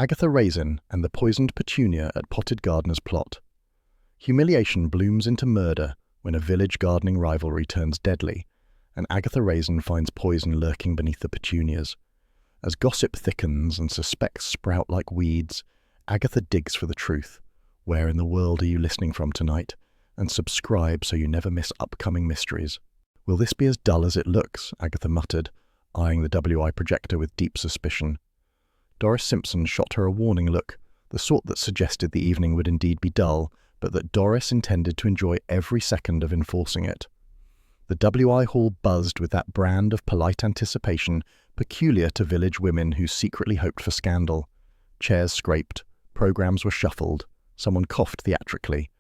Agatha Raisin and the poisoned Petunia at Potted Gardener's plot. Humiliation blooms into murder when a village gardening rivalry turns deadly, and Agatha Raisin finds poison lurking beneath the petunias. As gossip thickens and suspects sprout like weeds, Agatha digs for the truth. Where in the world are you listening from tonight? And subscribe so you never miss upcoming mysteries. Will this be as dull as it looks? Agatha muttered, eyeing the WI projector with deep suspicion. Doris Simpson shot her a warning look, the sort that suggested the evening would indeed be dull, but that Doris intended to enjoy every second of enforcing it. The WI hall buzzed with that brand of polite anticipation peculiar to village women who secretly hoped for scandal. Chairs scraped, programs were shuffled, someone coughed theatrically.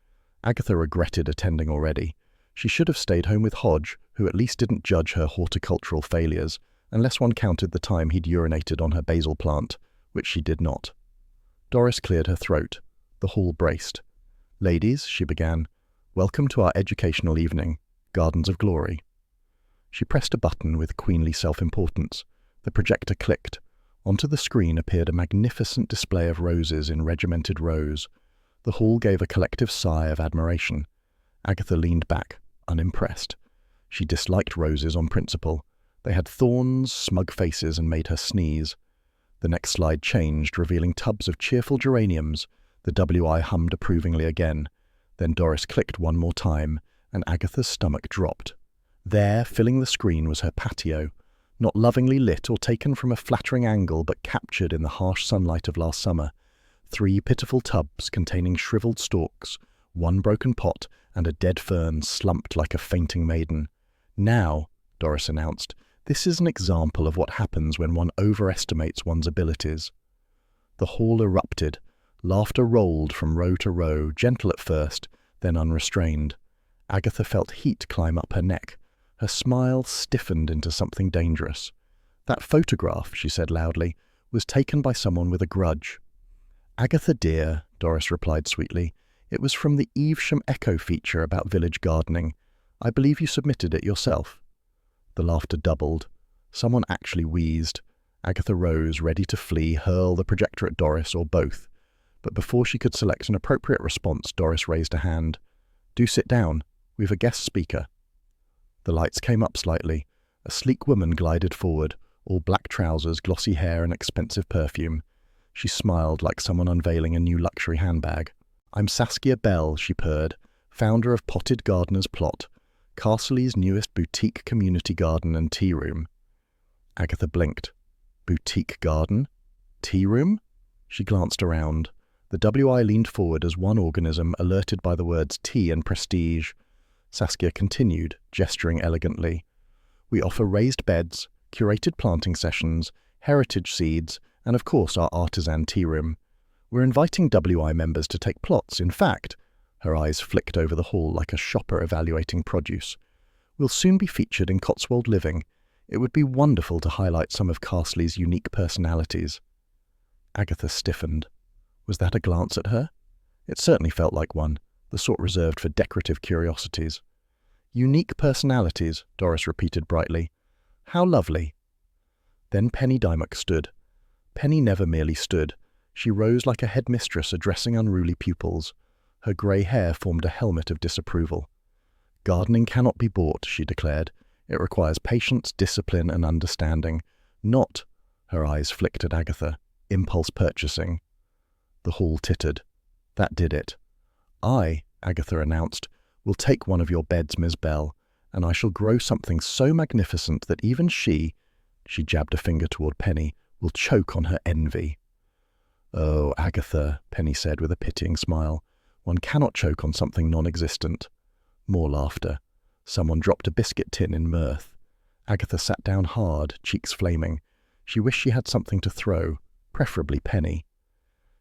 Agatha regretted attending already. She should have stayed home with Hodge, who at least didn't judge her horticultural failures, unless one counted the time he'd urinated on her basil plant, which she did not. Doris cleared her throat. The hall braced. "Ladies," she began, "welcome to our educational evening, Gardens of Glory." She pressed a button with queenly self-importance. The projector clicked. Onto the screen appeared a magnificent display of roses in regimented rows. The hall gave a collective sigh of admiration. Agatha leaned back, unimpressed. She disliked roses on principle. They had thorns, smug faces, and made her sneeze. The next slide changed, revealing tubs of cheerful geraniums. The WI hummed approvingly again. Then Doris clicked one more time, and Agatha's stomach dropped. There, filling the screen, was her patio, not lovingly lit or taken from a flattering angle, but captured in the harsh sunlight of last summer. 3 pitiful tubs containing shriveled stalks, 1 broken pot, and a dead fern slumped like a fainting maiden. "Now," Doris announced, "this is an example of what happens when one overestimates one's abilities." The hall erupted. Laughter rolled from row to row, gentle at first, then unrestrained. Agatha felt heat climb up her neck. Her smile stiffened into something dangerous. "That photograph," she said loudly, "was taken by someone with a grudge." "Agatha dear," Doris replied sweetly, "it was from the Evesham Echo feature about village gardening. I believe you submitted it yourself." The laughter doubled. Someone actually wheezed. Agatha rose, ready to flee, hurl the projector at Doris, or both. But before she could select an appropriate response, Doris raised a hand. "Do sit down. We've a guest speaker." The lights came up slightly. A sleek woman glided forward, all black trousers, glossy hair, and expensive perfume. She smiled like someone unveiling a new luxury handbag. "I'm Saskia Bell," she purred, "founder of Potted Gardener's Plot, Castley's newest boutique community garden and tea room." Agatha blinked. Boutique garden? Tea room? She glanced around. The WI leaned forward as one organism alerted by the words tea and prestige. Saskia continued, gesturing elegantly. "We offer raised beds, curated planting sessions, heritage seeds, and of course our artisan tea room. We're inviting WI members to take plots. In fact," her eyes flicked over the hall like a shopper evaluating produce, "we'll soon be featured in Cotswold Living. It would be wonderful to highlight some of Castley's unique personalities." Agatha stiffened. Was that a glance at her? It certainly felt like one, the sort reserved for decorative curiosities. "Unique personalities," Doris repeated brightly. "How lovely." Then Penny Dymock stood. Penny never merely stood. She rose like a headmistress addressing unruly pupils. Her grey hair formed a helmet of disapproval. "Gardening cannot be bought," she declared. "It requires patience, discipline, and understanding. Not," her eyes flicked at Agatha, "impulse purchasing." The hall tittered. That did it. "I," Agatha announced, "will take one of your beds, Miss Bell, and I shall grow something so magnificent that even she," she jabbed a finger toward Penny, "will choke on her envy." "Oh, Agatha," Penny said with a pitying smile, "one cannot choke on something non-existent." More laughter. Someone dropped a biscuit tin in mirth. Agatha sat down hard, cheeks flaming. She wished she had something to throw, preferably Penny.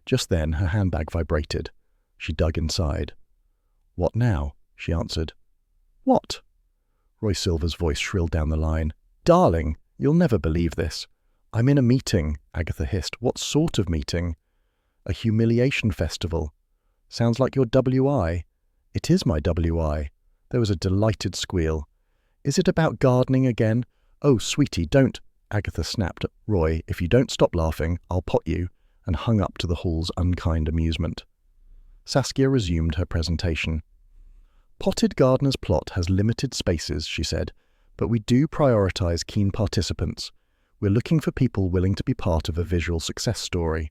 Just then her handbag vibrated. She dug inside. "What now?" she answered. "What?" Roy Silver's voice shrilled down the line. "Darling, you'll never believe this. I'm in a meeting," Agatha hissed. "What sort of meeting?" "A humiliation festival." "Sounds like your WI." "It is my WI." There was a delighted squeal. "Is it about gardening again?" "Oh, sweetie, don't," Agatha snapped. "Roy, if you don't stop laughing, I'll pot you," and hung up to the hall's unkind amusement. Saskia resumed her presentation. "Potted Gardener's plot has limited spaces," she said, "but we do prioritise keen participants. We're looking for people willing to be part of a visual success story."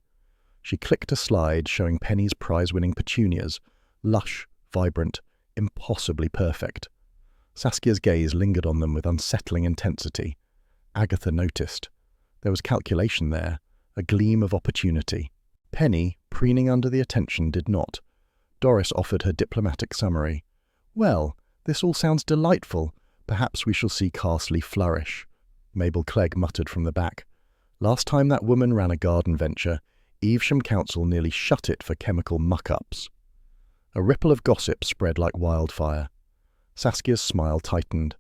She clicked a slide showing Penny's prize-winning petunias, lush, vibrant, impossibly perfect. Saskia's gaze lingered on them with unsettling intensity. Agatha noticed. There was calculation there, a gleam of opportunity. Penny, preening under the attention, did not. Doris offered her diplomatic summary. "Well, this all sounds delightful. Perhaps we shall see Carsley flourish." Mabel Clegg muttered from the back. "Last time that woman ran a garden venture, Evesham Council nearly shut it for chemical muck-ups." A ripple of gossip spread like wildfire. Saskia's smile tightened.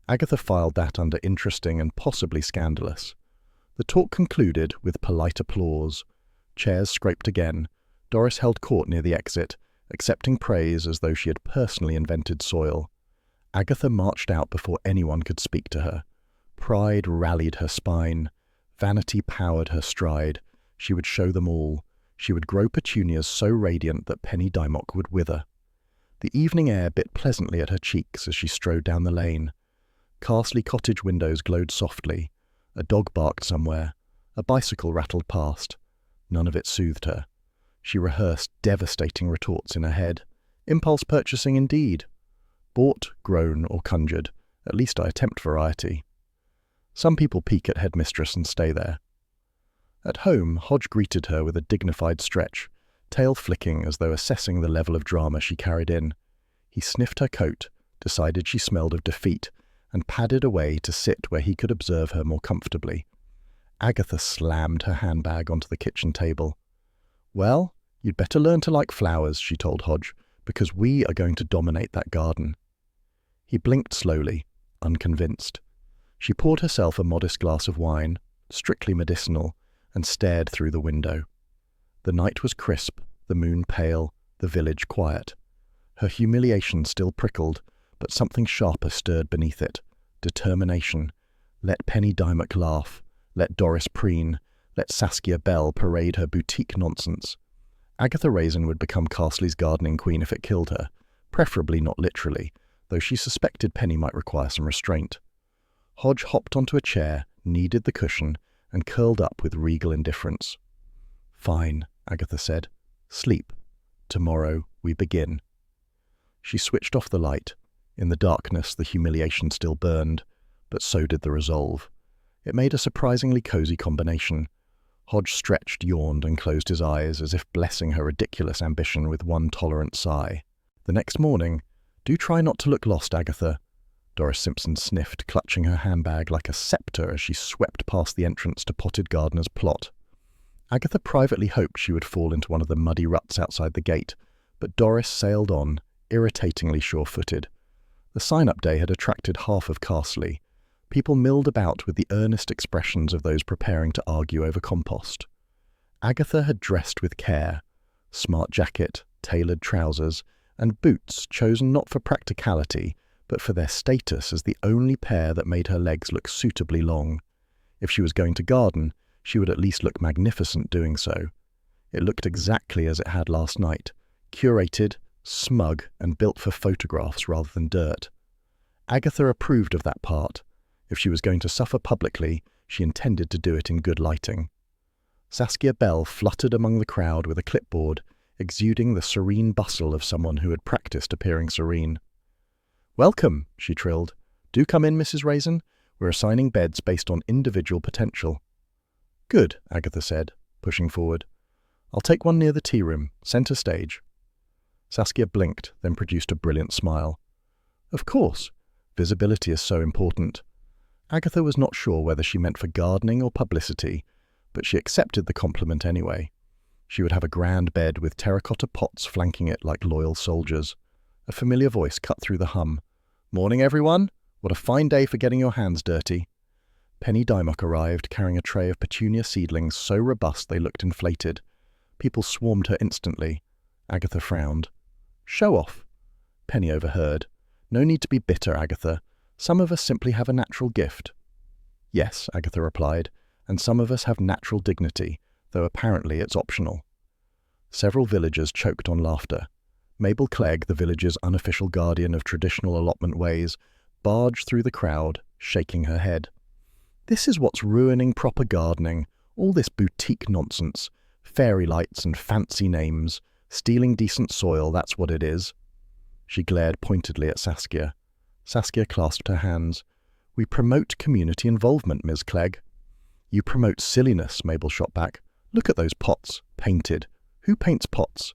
Agatha filed that under interesting and possibly scandalous. The talk concluded with polite applause. Chairs scraped again. Doris held court near the exit, accepting praise as though she had personally invented soil. Agatha marched out before anyone could speak to her. Pride rallied her spine. Vanity powered her stride. She would show them all. She would grow petunias so radiant that Penny Dymock would wither. The evening air bit pleasantly at her cheeks as she strode down the lane. Carsley cottage windows glowed softly. A dog barked somewhere. A bicycle rattled past. None of it soothed her. She rehearsed devastating retorts in her head. Impulse purchasing indeed. Bought, grown, or conjured. At least I attempt variety. Some people peek at headmistress and stay there. At home, Hodge greeted her with a dignified stretch, tail flicking as though assessing the level of drama she carried in. He sniffed her coat, decided she smelled of defeat, and padded away to sit where he could observe her more comfortably. Agatha slammed her handbag onto the kitchen table. "Well, you'd better learn to like flowers," she told Hodge, "because we are going to dominate that garden." He blinked slowly, unconvinced. She poured herself a modest glass of wine, strictly medicinal, and stared through the window. The night was crisp, the moon pale, the village quiet. Her humiliation still prickled, but something sharper stirred beneath it. Determination. Let Penny Dymock laugh. Let Doris preen. Let Saskia Bell parade her boutique nonsense. Agatha Raisin would become Carsley's gardening queen if it killed her, preferably not literally, though she suspected Penny might require some restraint. Hodge hopped onto a chair, kneaded the cushion, and curled up with regal indifference. "Fine," Agatha said. "Sleep. Tomorrow we begin." She switched off the light. In the darkness the humiliation still burned, but so did the resolve. It made a surprisingly cozy combination. Hodge stretched, yawned, and closed his eyes, as if blessing her ridiculous ambition with one tolerant sigh. The next morning, "Do try not to look lost, Agatha." Doris Simpson sniffed, clutching her handbag like a sceptre as she swept past the entrance to Potted Gardener's plot. Agatha privately hoped she would fall into one of the muddy ruts outside the gate, but Doris sailed on, irritatingly sure-footed. The sign-up day had attracted half of Carsley. People milled about with the earnest expressions of those preparing to argue over compost. Agatha had dressed with care. Smart jacket, tailored trousers, and boots chosen not for practicality, but for their status as the only pair that made her legs look suitably long. If she was going to garden, she would at least look magnificent doing so. It looked exactly as it had last night, curated, smug, and built for photographs rather than dirt. Agatha approved of that part. If she was going to suffer publicly, she intended to do it in good lighting. Saskia Bell fluttered among the crowd with a clipboard, exuding the serene bustle of someone who had practiced appearing serene. "Welcome," she trilled. "Do come in, Mrs. Raisin. We're assigning beds based on individual potential." "Good," Agatha said, pushing forward. "I'll take one near the tea room, centre stage." Saskia blinked, then produced a brilliant smile. "Of course. Visibility is so important." Agatha was not sure whether she meant for gardening or publicity, but she accepted the compliment anyway. She would have a grand bed with terracotta pots flanking it like loyal soldiers. A familiar voice cut through the hum. "Morning, everyone. What a fine day for getting your hands dirty." Penny Dymock arrived, carrying a tray of petunia seedlings so robust they looked inflated. People swarmed her instantly. Agatha frowned. "Show off." Penny overheard. "No need to be bitter, Agatha. Some of us simply have a natural gift." "Yes," Agatha replied, "and some of us have natural dignity. though apparently it's optional. Several villagers choked on laughter. Mabel Clegg, the village's unofficial guardian of traditional allotment ways, barged through the crowd, shaking her head. "This is what's ruining proper gardening, all this boutique nonsense, fairy lights and fancy names, stealing decent soil, that's what it is." She glared pointedly at Saskia. Saskia clasped her hands. "We promote community involvement, Ms. Clegg." "You promote silliness," Mabel shot back. "Look at those pots, painted. Who paints pots?"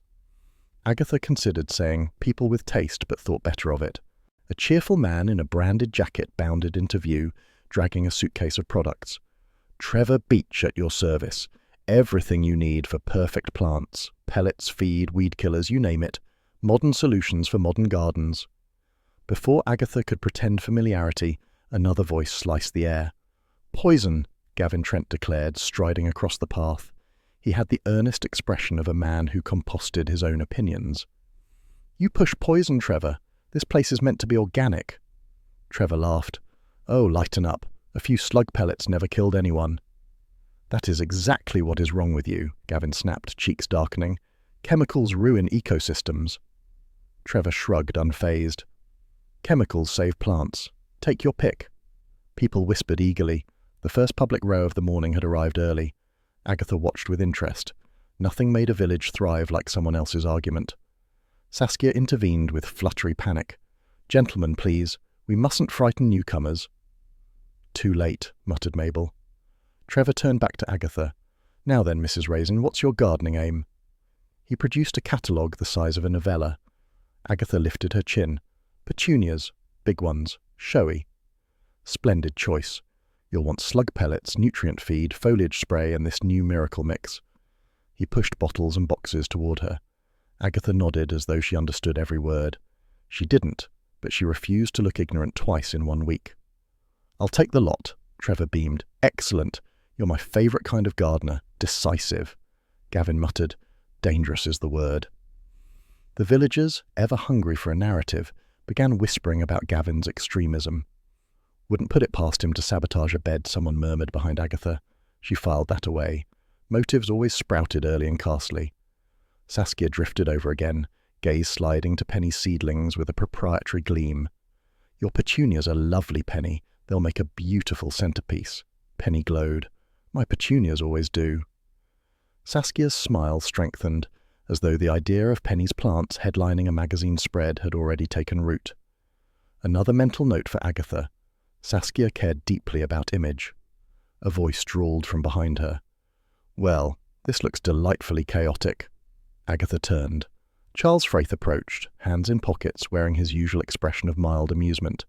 Agatha considered saying people with taste, but thought better of it. A cheerful man in a branded jacket bounded into view, dragging a suitcase of products. "Trevor Beach at your service. Everything you need for perfect plants. Pellets, feed, weed killers, you name it. Modern solutions for modern gardens." Before Agatha could pretend familiarity, another voice sliced the air. "Poison," Gavin Trent declared, striding across the path. He had the earnest expression of a man who composted his own opinions. "You push poison, Trevor. This place is meant to be organic." Trevor laughed. "Oh, lighten up. A few slug pellets never killed anyone." "That is exactly what is wrong with you," Gavin snapped, cheeks darkening. "Chemicals ruin ecosystems." Trevor shrugged, unfazed. "Chemicals save plants. Take your pick." People whispered eagerly. The first public row of the morning had arrived early. Agatha watched with interest. Nothing made a village thrive like someone else's argument. Saskia intervened with fluttery panic. "Gentlemen, please. We mustn't frighten newcomers." "Too late," muttered Mabel. Trevor turned back to Agatha. "Now then, Mrs. Raisin, what's your gardening aim?" He produced a catalogue the size of a novella. Agatha lifted her chin. "Petunias. Big ones. Showy." "Splendid choice. You'll want slug pellets, nutrient feed, foliage spray, and this new miracle mix." He pushed bottles and boxes toward her. Agatha nodded as though she understood every word. She didn't, but she refused to look ignorant twice in 1 week. "I'll take the lot," Trevor beamed. "Excellent. You're my favourite kind of gardener. Decisive." Gavin muttered. "Dangerous is the word." The villagers, ever hungry for a narrative, began whispering about Gavin's extremism. "Wouldn't put it past him to sabotage a bed," someone murmured behind Agatha. She filed that away. Motives always sprouted early and castly. Saskia drifted over again, gaze sliding to Penny's seedlings with a proprietary gleam. "Your petunias are lovely, Penny. They'll make a beautiful centerpiece." Penny glowed. "My petunias always do." Saskia's smile strengthened, as though the idea of Penny's plants headlining a magazine spread had already taken root. Another mental note for Agatha. Saskia cared deeply about image. A voice drawled from behind her. "Well, this looks delightfully chaotic." Agatha turned. Charles Fraith approached, hands in pockets, wearing his usual expression of mild amusement.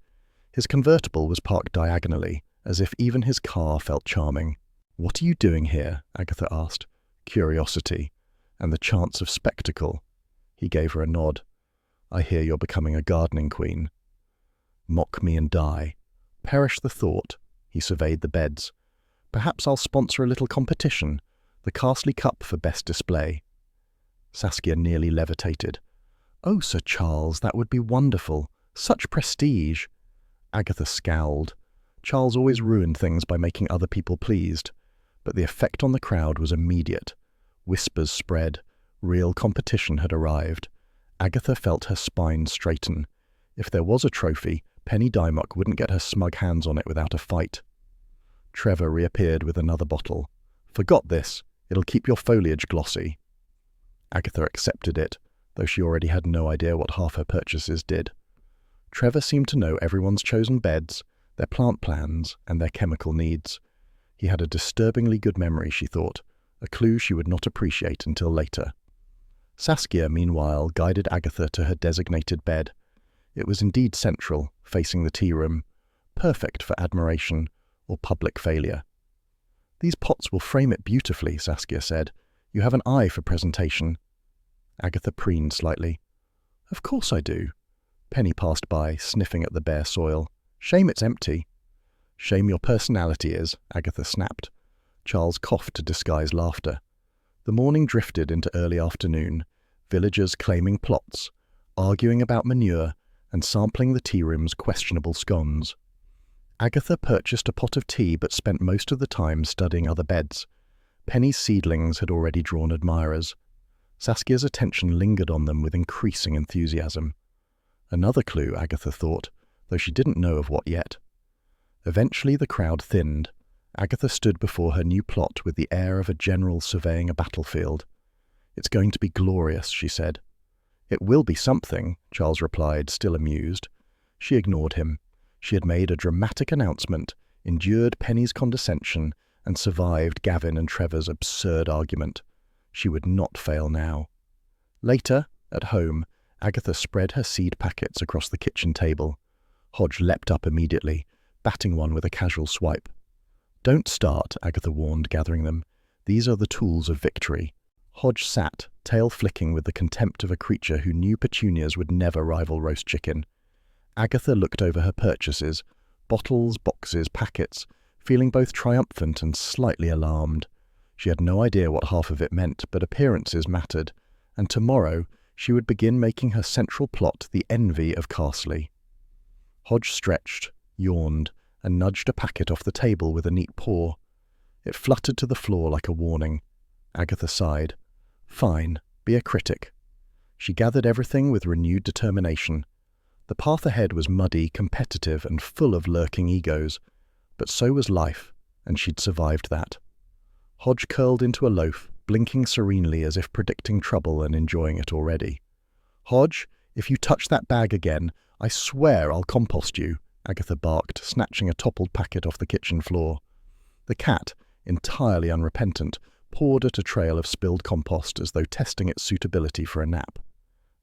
His convertible was parked diagonally, as if even his car felt charming. "What are you doing here?" Agatha asked. "Curiosity, and the chance of spectacle." He gave her a nod. "I hear you're becoming a gardening queen." "Mock me and die." "Perish the thought." He surveyed the beds. "Perhaps I'll sponsor a little competition, the Castley Cup for best display." Saskia nearly levitated. "Oh, Sir Charles, that would be wonderful. Such prestige." Agatha scowled. Charles always ruined things by making other people pleased, but the effect on the crowd was immediate. Whispers spread. Real competition had arrived. Agatha felt her spine straighten. If there was a trophy, Penny Dymock wouldn't get her smug hands on it without a fight. Trevor reappeared with another bottle. "Forgot this. It'll keep your foliage glossy." Agatha accepted it, though she already had no idea what half her purchases did. Trevor seemed to know everyone's chosen beds, their plant plans, and their chemical needs. He had a disturbingly good memory, she thought, a clue she would not appreciate until later. Saskia, meanwhile, guided Agatha to her designated bed. It was indeed central, facing the tea room, perfect for admiration or public failure. "These pots will frame it beautifully," Saskia said. "You have an eye for presentation." Agatha preened slightly. "Of course I do." Penny passed by, sniffing at the bare soil. "Shame it's empty." "Shame your personality is," Agatha snapped. Charles coughed to disguise laughter. The morning drifted into early afternoon, villagers claiming plots, arguing about manure, and sampling the tea room's questionable scones. Agatha purchased a pot of tea but spent most of the time studying other beds. Penny's seedlings had already drawn admirers. Saskia's attention lingered on them with increasing enthusiasm. Another clue, Agatha thought, though she didn't know of what yet. Eventually the crowd thinned. Agatha stood before her new plot with the air of a general surveying a battlefield. "It's going to be glorious," she said. "It will be something," Charles replied, still amused. She ignored him. She had made a dramatic announcement, endured Penny's condescension, and survived Gavin and Trevor's absurd argument. She would not fail now. Later, at home, Agatha spread her seed packets across the kitchen table. Hodge leapt up immediately, batting one with a casual swipe. "Don't start," Agatha warned, gathering them. "These are the tools of victory." Hodge sat, tail flicking with the contempt of a creature who knew petunias would never rival roast chicken. Agatha looked over her purchases, bottles, boxes, packets, feeling both triumphant and slightly alarmed. She had no idea what half of it meant, but appearances mattered, and tomorrow she would begin making her central plot the envy of Carsley. Hodge stretched, yawned, and nudged a packet off the table with a neat paw. It fluttered to the floor like a warning. Agatha sighed. Fine, be a critic. She gathered everything with renewed determination. The path ahead was muddy, competitive, and full of lurking egos, but so was life, and she'd survived that. Hodge curled into a loaf, blinking serenely as if predicting trouble and enjoying it already. "Hodge, if you touch that bag again, I swear I'll compost you," Agatha barked, snatching a toppled packet off the kitchen floor. The cat, entirely unrepentant, pawed at a trail of spilled compost as though testing its suitability for a nap.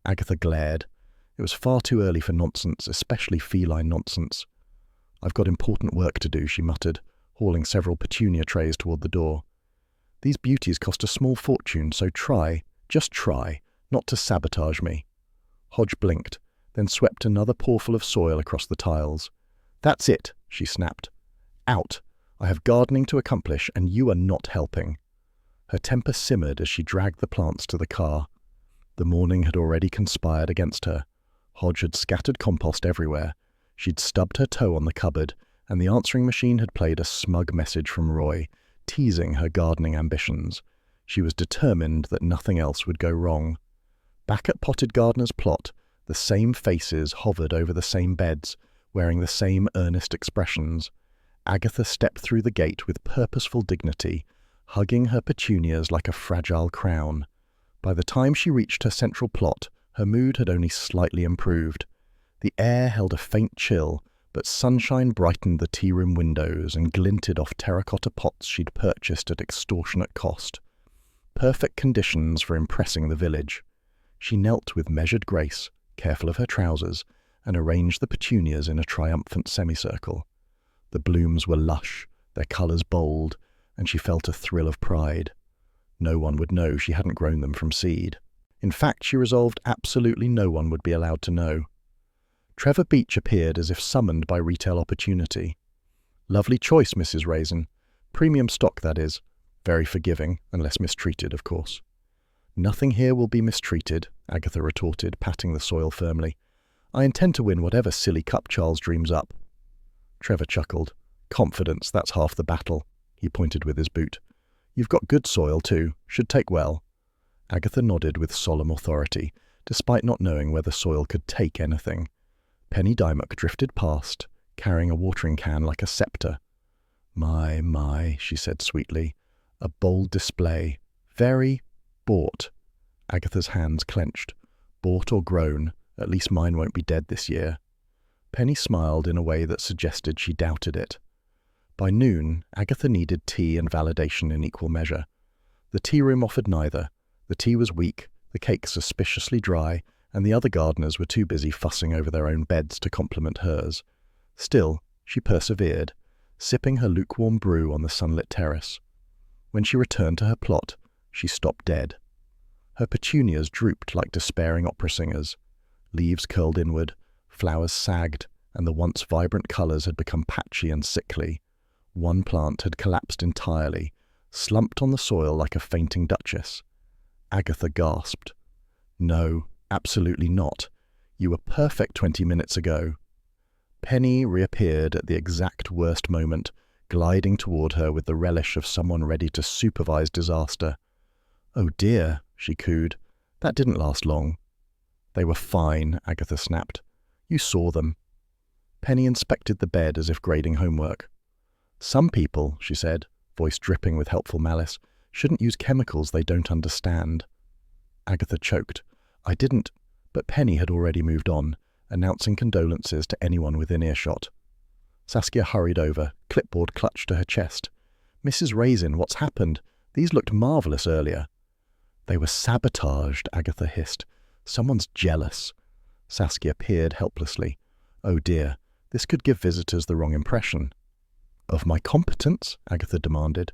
Agatha glared. It was far too early for nonsense, especially feline nonsense. "I've got important work to do," she muttered, hauling several petunia trays toward the door. "These beauties cost a small fortune, so try, just try, not to sabotage me." Hodge blinked, then swept another pawful of soil across the tiles. "That's it," she snapped. "Out. I have gardening to accomplish, and you are not helping." Her temper simmered as she dragged the plants to the car. The morning had already conspired against her. Hodge had scattered compost everywhere. She'd stubbed her toe on the cupboard, and the answering machine had played a smug message from Roy, teasing her gardening ambitions. She was determined that nothing else would go wrong. Back at Potted Gardener's plot, the same faces hovered over the same beds, wearing the same earnest expressions. Agatha stepped through the gate with purposeful dignity, hugging her petunias like a fragile crown. By the time she reached her central plot, her mood had only slightly improved. The air held a faint chill, but sunshine brightened the tea-room windows and glinted off terracotta pots she'd purchased at extortionate cost. Perfect conditions for impressing the village. She knelt with measured grace, careful of her trousers, and arranged the petunias in a triumphant semicircle. The blooms were lush, their colours bold, and she felt a thrill of pride. No one would know she hadn't grown them from seed. In fact, she resolved absolutely no one would be allowed to know. Trevor Beach appeared as if summoned by retail opportunity. "Lovely choice, Mrs. Raisin. Premium stock, that is. Very forgiving, unless mistreated, of course." "Nothing here will be mistreated," Agatha retorted, patting the soil firmly. "I intend to win whatever silly cup Charles dreams up." Trevor chuckled. "Confidence, that's half the battle." He pointed with his boot. "You've got good soil, too. Should take well." Agatha nodded with solemn authority, despite not knowing whether soil could take anything. Penny Dymock drifted past, carrying a watering can like a scepter. My, she said sweetly. "A bold display. Very bought." Agatha's hands clenched. "Bought or grown, at least mine won't be dead this year." Penny smiled in a way that suggested she doubted it. By noon, Agatha needed tea and validation in equal measure. The tea room offered neither. The tea was weak, the cake suspiciously dry, and the other gardeners were too busy fussing over their own beds to compliment hers. Still, she persevered, sipping her lukewarm brew on the sunlit terrace. When she returned to her plot, she stopped dead. Her petunias drooped like despairing opera singers. Leaves curled inward, flowers sagged, and the once vibrant colours had become patchy and sickly. One plant had collapsed entirely, slumped on the soil like a fainting duchess. Agatha gasped. "No, absolutely not. You were perfect 20 minutes ago." Penny reappeared at the exact worst moment, gliding toward her with the relish of someone ready to supervise disaster. "Oh dear," she cooed. "That didn't last long." "They were fine," Agatha snapped. "You saw them." Penny inspected the bed as if grading homework. "Some people," she said, voice dripping with helpful malice, "shouldn't use chemicals they don't understand." Agatha choked. "I didn't," but Penny had already moved on, announcing condolences to anyone within earshot. Saskia hurried over, clipboard clutched to her chest. "Mrs. Raisin, what's happened? These looked marvellous earlier." "They were sabotaged," Agatha hissed. "Someone's jealous." Saskia peered helplessly. "Oh dear, this could give visitors the wrong impression." "Of my competence?" Agatha demanded.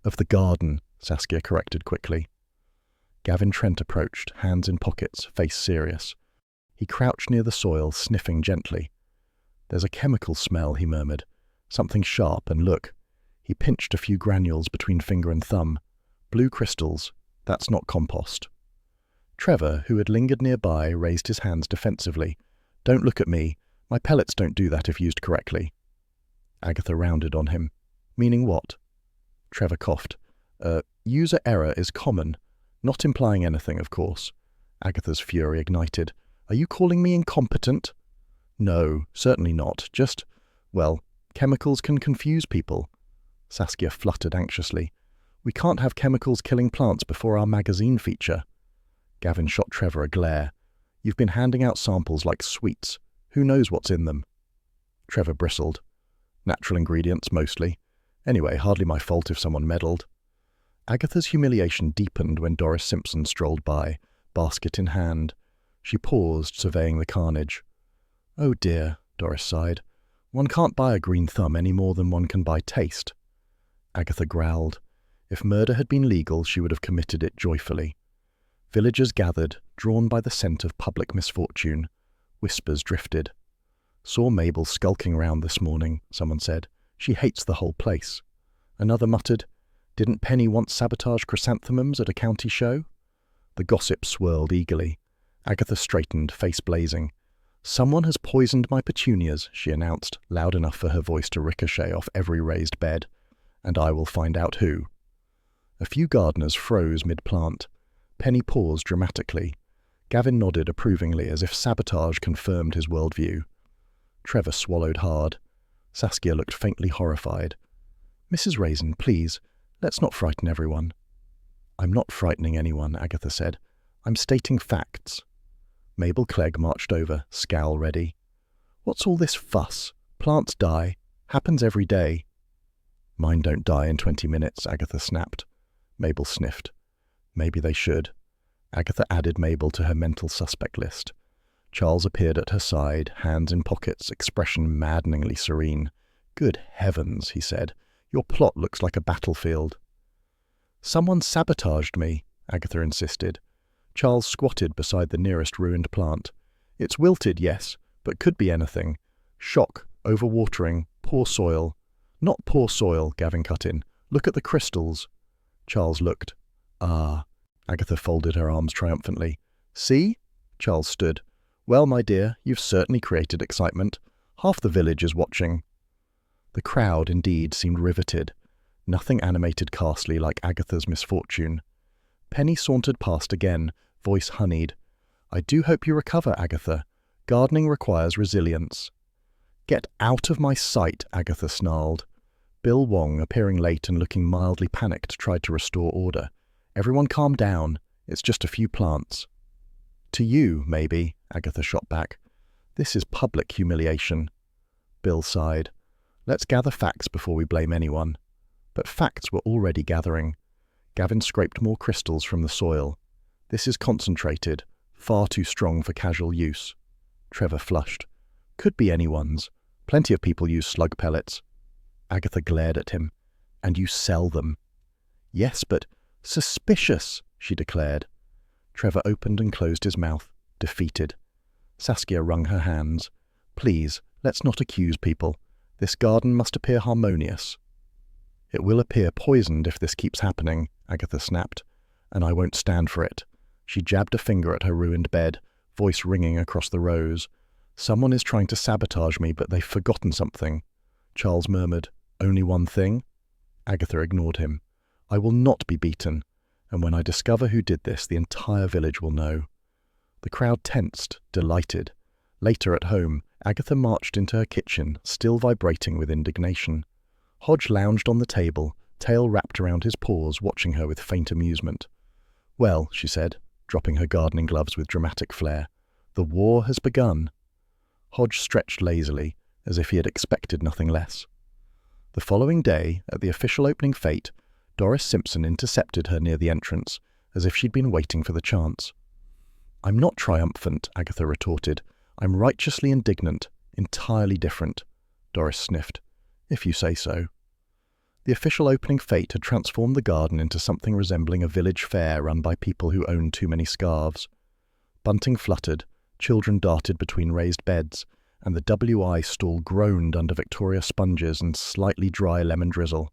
"Of the garden," Saskia corrected quickly. Gavin Trent approached, hands in pockets, face serious. He crouched near the soil, sniffing gently. "There's a chemical smell," he murmured. "Something sharp, and look." He pinched a few granules between finger and thumb. "Blue crystals. That's not compost." Trevor, who had lingered nearby, raised his hands defensively. "Don't look at me. My pellets don't do that if used correctly." Agatha rounded on him. "Meaning what?" Trevor coughed. User error is common. Not implying anything, of course." Agatha's fury ignited. "Are you calling me incompetent?" "No, certainly not. Just, well, chemicals can confuse people." Saskia fluttered anxiously. "We can't have chemicals killing plants before our magazine feature." Gavin shot Trevor a glare. "You've been handing out samples like sweets. Who knows what's in them?" Trevor bristled. "Natural ingredients, mostly. Anyway, hardly my fault if someone meddled." Agatha's humiliation deepened when Doris Simpson strolled by, basket in hand. She paused, surveying the carnage. "Oh dear," Doris sighed. "One can't buy a green thumb any more than one can buy taste." Agatha growled. If murder had been legal, she would have committed it joyfully. Villagers gathered, drawn by the scent of public misfortune. Whispers drifted. "Saw Mabel skulking round this morning," someone said. "She hates the whole place." Another muttered, "Didn't Penny once sabotage chrysanthemums at a county show?" The gossip swirled eagerly. Agatha straightened, face blazing. "Someone has poisoned my petunias," she announced, loud enough for her voice to ricochet off every raised bed. "And I will find out who." A few gardeners froze mid-plant. Penny paused dramatically. Gavin nodded approvingly as if sabotage confirmed his worldview. Trevor swallowed hard. Saskia looked faintly horrified. "Mrs. Raisin, please, let's not frighten everyone." "I'm not frightening anyone," Agatha said. "I'm stating facts." Mabel Clegg marched over, scowl ready. "What's all this fuss? Plants die. Happens every day." "Mine don't die in 20 minutes, Agatha snapped. Mabel sniffed. "Maybe they should." Agatha added Mabel to her mental suspect list. Charles appeared at her side, hands in pockets, expression maddeningly serene. "Good heavens," he said. "Your plot looks like a battlefield." "Someone sabotaged me," Agatha insisted. Charles squatted beside the nearest ruined plant. "It's wilted, yes, but could be anything. Shock, overwatering, poor soil." "Not poor soil," Gavin cut in. "Look at the crystals." Charles looked. "Ah." Agatha folded her arms triumphantly. "See?" Charles stood. "Well, my dear, you've certainly created excitement. Half the village is watching." The crowd, indeed, seemed riveted. Nothing animated Castley like Agatha's misfortune. Penny sauntered past again, voice honeyed. "I do hope you recover, Agatha. Gardening requires resilience." "Get out of my sight," Agatha snarled. Bill Wong, appearing late and looking mildly panicked, tried to restore order. "Everyone calm down. It's just a few plants." "To you, maybe," Agatha shot back. "This is public humiliation." Bill sighed. "Let's gather facts before we blame anyone." But facts were already gathering. Gavin scraped more crystals from the soil. "This is concentrated, far too strong for casual use." Trevor flushed. "Could be anyone's. Plenty of people use slug pellets." Agatha glared at him. "And you sell them." "Yes, but suspicious," she declared. Trevor opened and closed his mouth, defeated. Saskia wrung her hands. "Please, let's not accuse people. This garden must appear harmonious." "It will appear poisoned if this keeps happening," Agatha snapped. "And I won't stand for it." She jabbed a finger at her ruined bed, voice ringing across the rows. "Someone is trying to sabotage me, but they've forgotten something." Charles murmured, Only one thing? Agatha ignored him. I will not be beaten, and when I discover who did this, the entire village will know. The crowd tensed, delighted. Later at home, Agatha marched into her kitchen, still vibrating with indignation. Hodge lounged on the table, tail wrapped around his paws, watching her with faint amusement. Well, she said, dropping her gardening gloves with dramatic flair, the war has begun. Hodge stretched lazily, as if he had expected nothing less. The following day, at the official opening fete, Doris Simpson intercepted her near the entrance, as if she'd been waiting for the chance. I'm not triumphant, Agatha retorted. I'm righteously indignant, entirely different. Doris sniffed. If you say so. The official opening fete had transformed the garden into something resembling a village fair run by people who owned too many scarves. Bunting fluttered, children darted between raised beds, and the WI stall groaned under Victoria sponges and slightly dry lemon drizzle.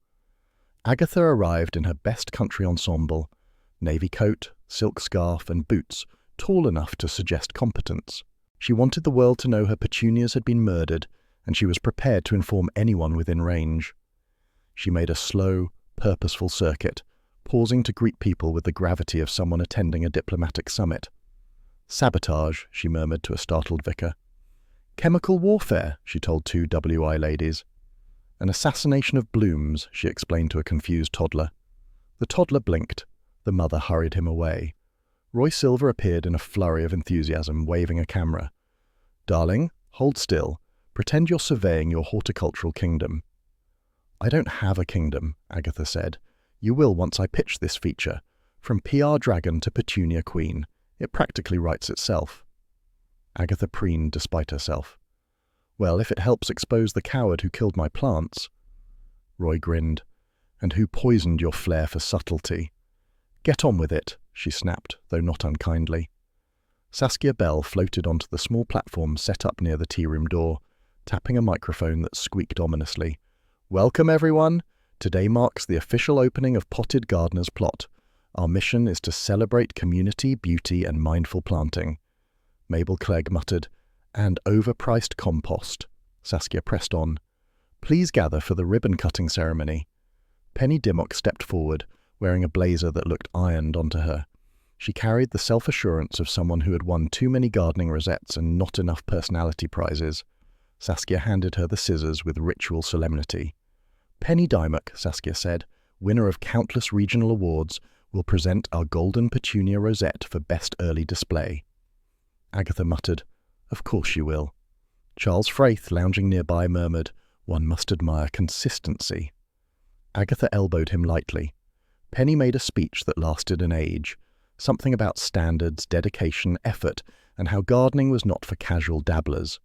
Agatha arrived in her best country ensemble, navy coat, silk scarf, and boots, tall enough to suggest competence. She wanted the world to know her petunias had been murdered, and she was prepared to inform anyone within range. She made a slow, purposeful circuit, pausing to greet people with the gravity of someone attending a diplomatic summit. Sabotage, she murmured to a startled vicar. Chemical warfare, she told two WI ladies. An assassination of blooms, she explained to a confused toddler. The toddler blinked. The mother hurried him away. Roy Silver appeared in a flurry of enthusiasm, waving a camera. Darling, hold still. Pretend you're surveying your horticultural kingdom. I don't have a kingdom, Agatha said. You will once I pitch this feature. From PR Dragon to Petunia Queen. It practically writes itself. Agatha preened despite herself. Well, if it helps expose the coward who killed my plants. Roy grinned. And who poisoned your flair for subtlety. Get on with it, she snapped, though not unkindly. Saskia Bell floated onto the small platform set up near the tea room door, tapping a microphone that squeaked ominously. Welcome, everyone. Today marks the official opening of Potted Gardener's Plot. Our mission is to celebrate community, beauty, and mindful planting. Mabel Clegg muttered, and overpriced compost. Saskia pressed on. Please gather for the ribbon-cutting ceremony. Penny Dimmock stepped forward, wearing a blazer that looked ironed onto her. She carried the self-assurance of someone who had won too many gardening rosettes and not enough personality prizes. Saskia handed her the scissors with ritual solemnity. Penny Dimmock, Saskia said, winner of countless regional awards, will present our golden petunia rosette for best early display. Agatha muttered, Of course you will. Charles Fraith, lounging nearby, murmured, One must admire consistency. Agatha elbowed him lightly. Penny made a speech that lasted an age, something about standards, dedication, effort, and how gardening was not for casual dabblers.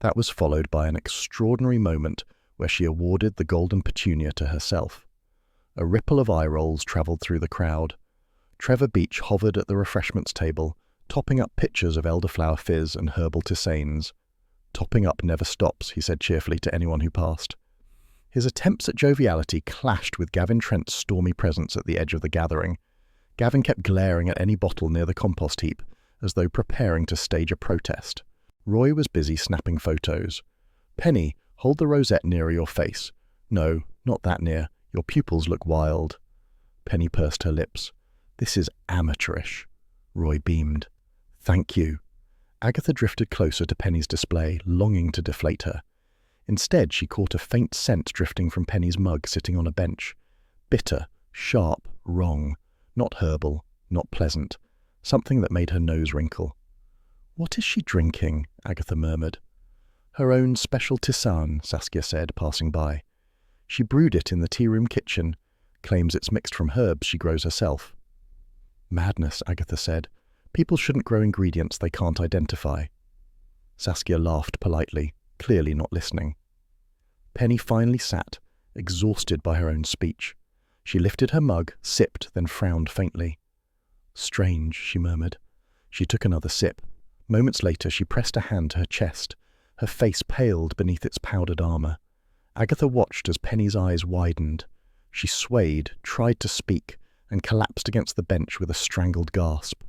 That was followed by an extraordinary moment where she awarded the golden petunia to herself. A ripple of eye rolls travelled through the crowd. Trevor Beach hovered at the refreshments table, topping up pitchers of elderflower fizz and herbal tisanes. Topping up never stops, he said cheerfully to anyone who passed. His attempts at joviality clashed with Gavin Trent's stormy presence at the edge of the gathering. Gavin kept glaring at any bottle near the compost heap, as though preparing to stage a protest. Roy was busy snapping photos. Penny, hold the rosette nearer your face. No, not that near. Your pupils look wild. Penny pursed her lips. This is amateurish. Roy beamed. Thank you. Agatha drifted closer to Penny's display, longing to deflate her. Instead, she caught a faint scent drifting from Penny's mug sitting on a bench. Bitter, sharp, wrong. Not herbal, not pleasant. Something that made her nose wrinkle. What is she drinking? Agatha murmured. Her own special tisane, Saskia said, passing by. She brewed it in the tea-room kitchen, claims it's mixed from herbs she grows herself. Madness, Agatha said. People shouldn't grow ingredients they can't identify. Saskia laughed politely, clearly not listening. Penny finally sat, exhausted by her own speech. She lifted her mug, sipped, then frowned faintly. Strange, she murmured. She took another sip. Moments later she pressed a hand to her chest. Her face paled beneath its powdered armour. Agatha watched as Penny's eyes widened. She swayed, tried to speak, and collapsed against the bench with a strangled gasp.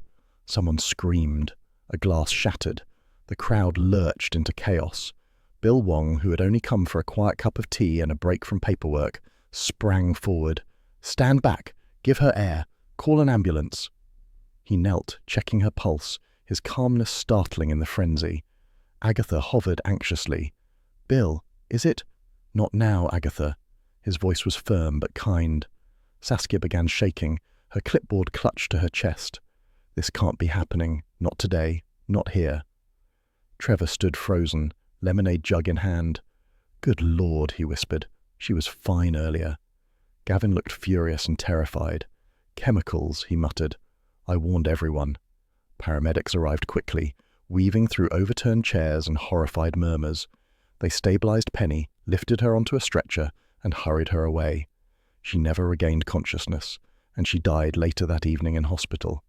Someone screamed. A glass shattered. The crowd lurched into chaos. Bill Wong, who had only come for a quiet cup of tea and a break from paperwork, sprang forward. "Stand back! Give her air! Call an ambulance!" He knelt, checking her pulse, his calmness startling in the frenzy. Agatha hovered anxiously. "Bill, is it—" "Not now, Agatha." His voice was firm but kind. Saskia began shaking, her clipboard clutched to her chest. "This can't be happening. Not today. Not here." Trevor stood frozen, lemonade jug in hand. "Good Lord," he whispered. "She was fine earlier." Gavin looked furious and terrified. "Chemicals," he muttered. "I warned everyone." Paramedics arrived quickly, weaving through overturned chairs and horrified murmurs. They stabilized Penny, lifted her onto a stretcher, and hurried her away. She never regained consciousness, and she died later that evening in hospital.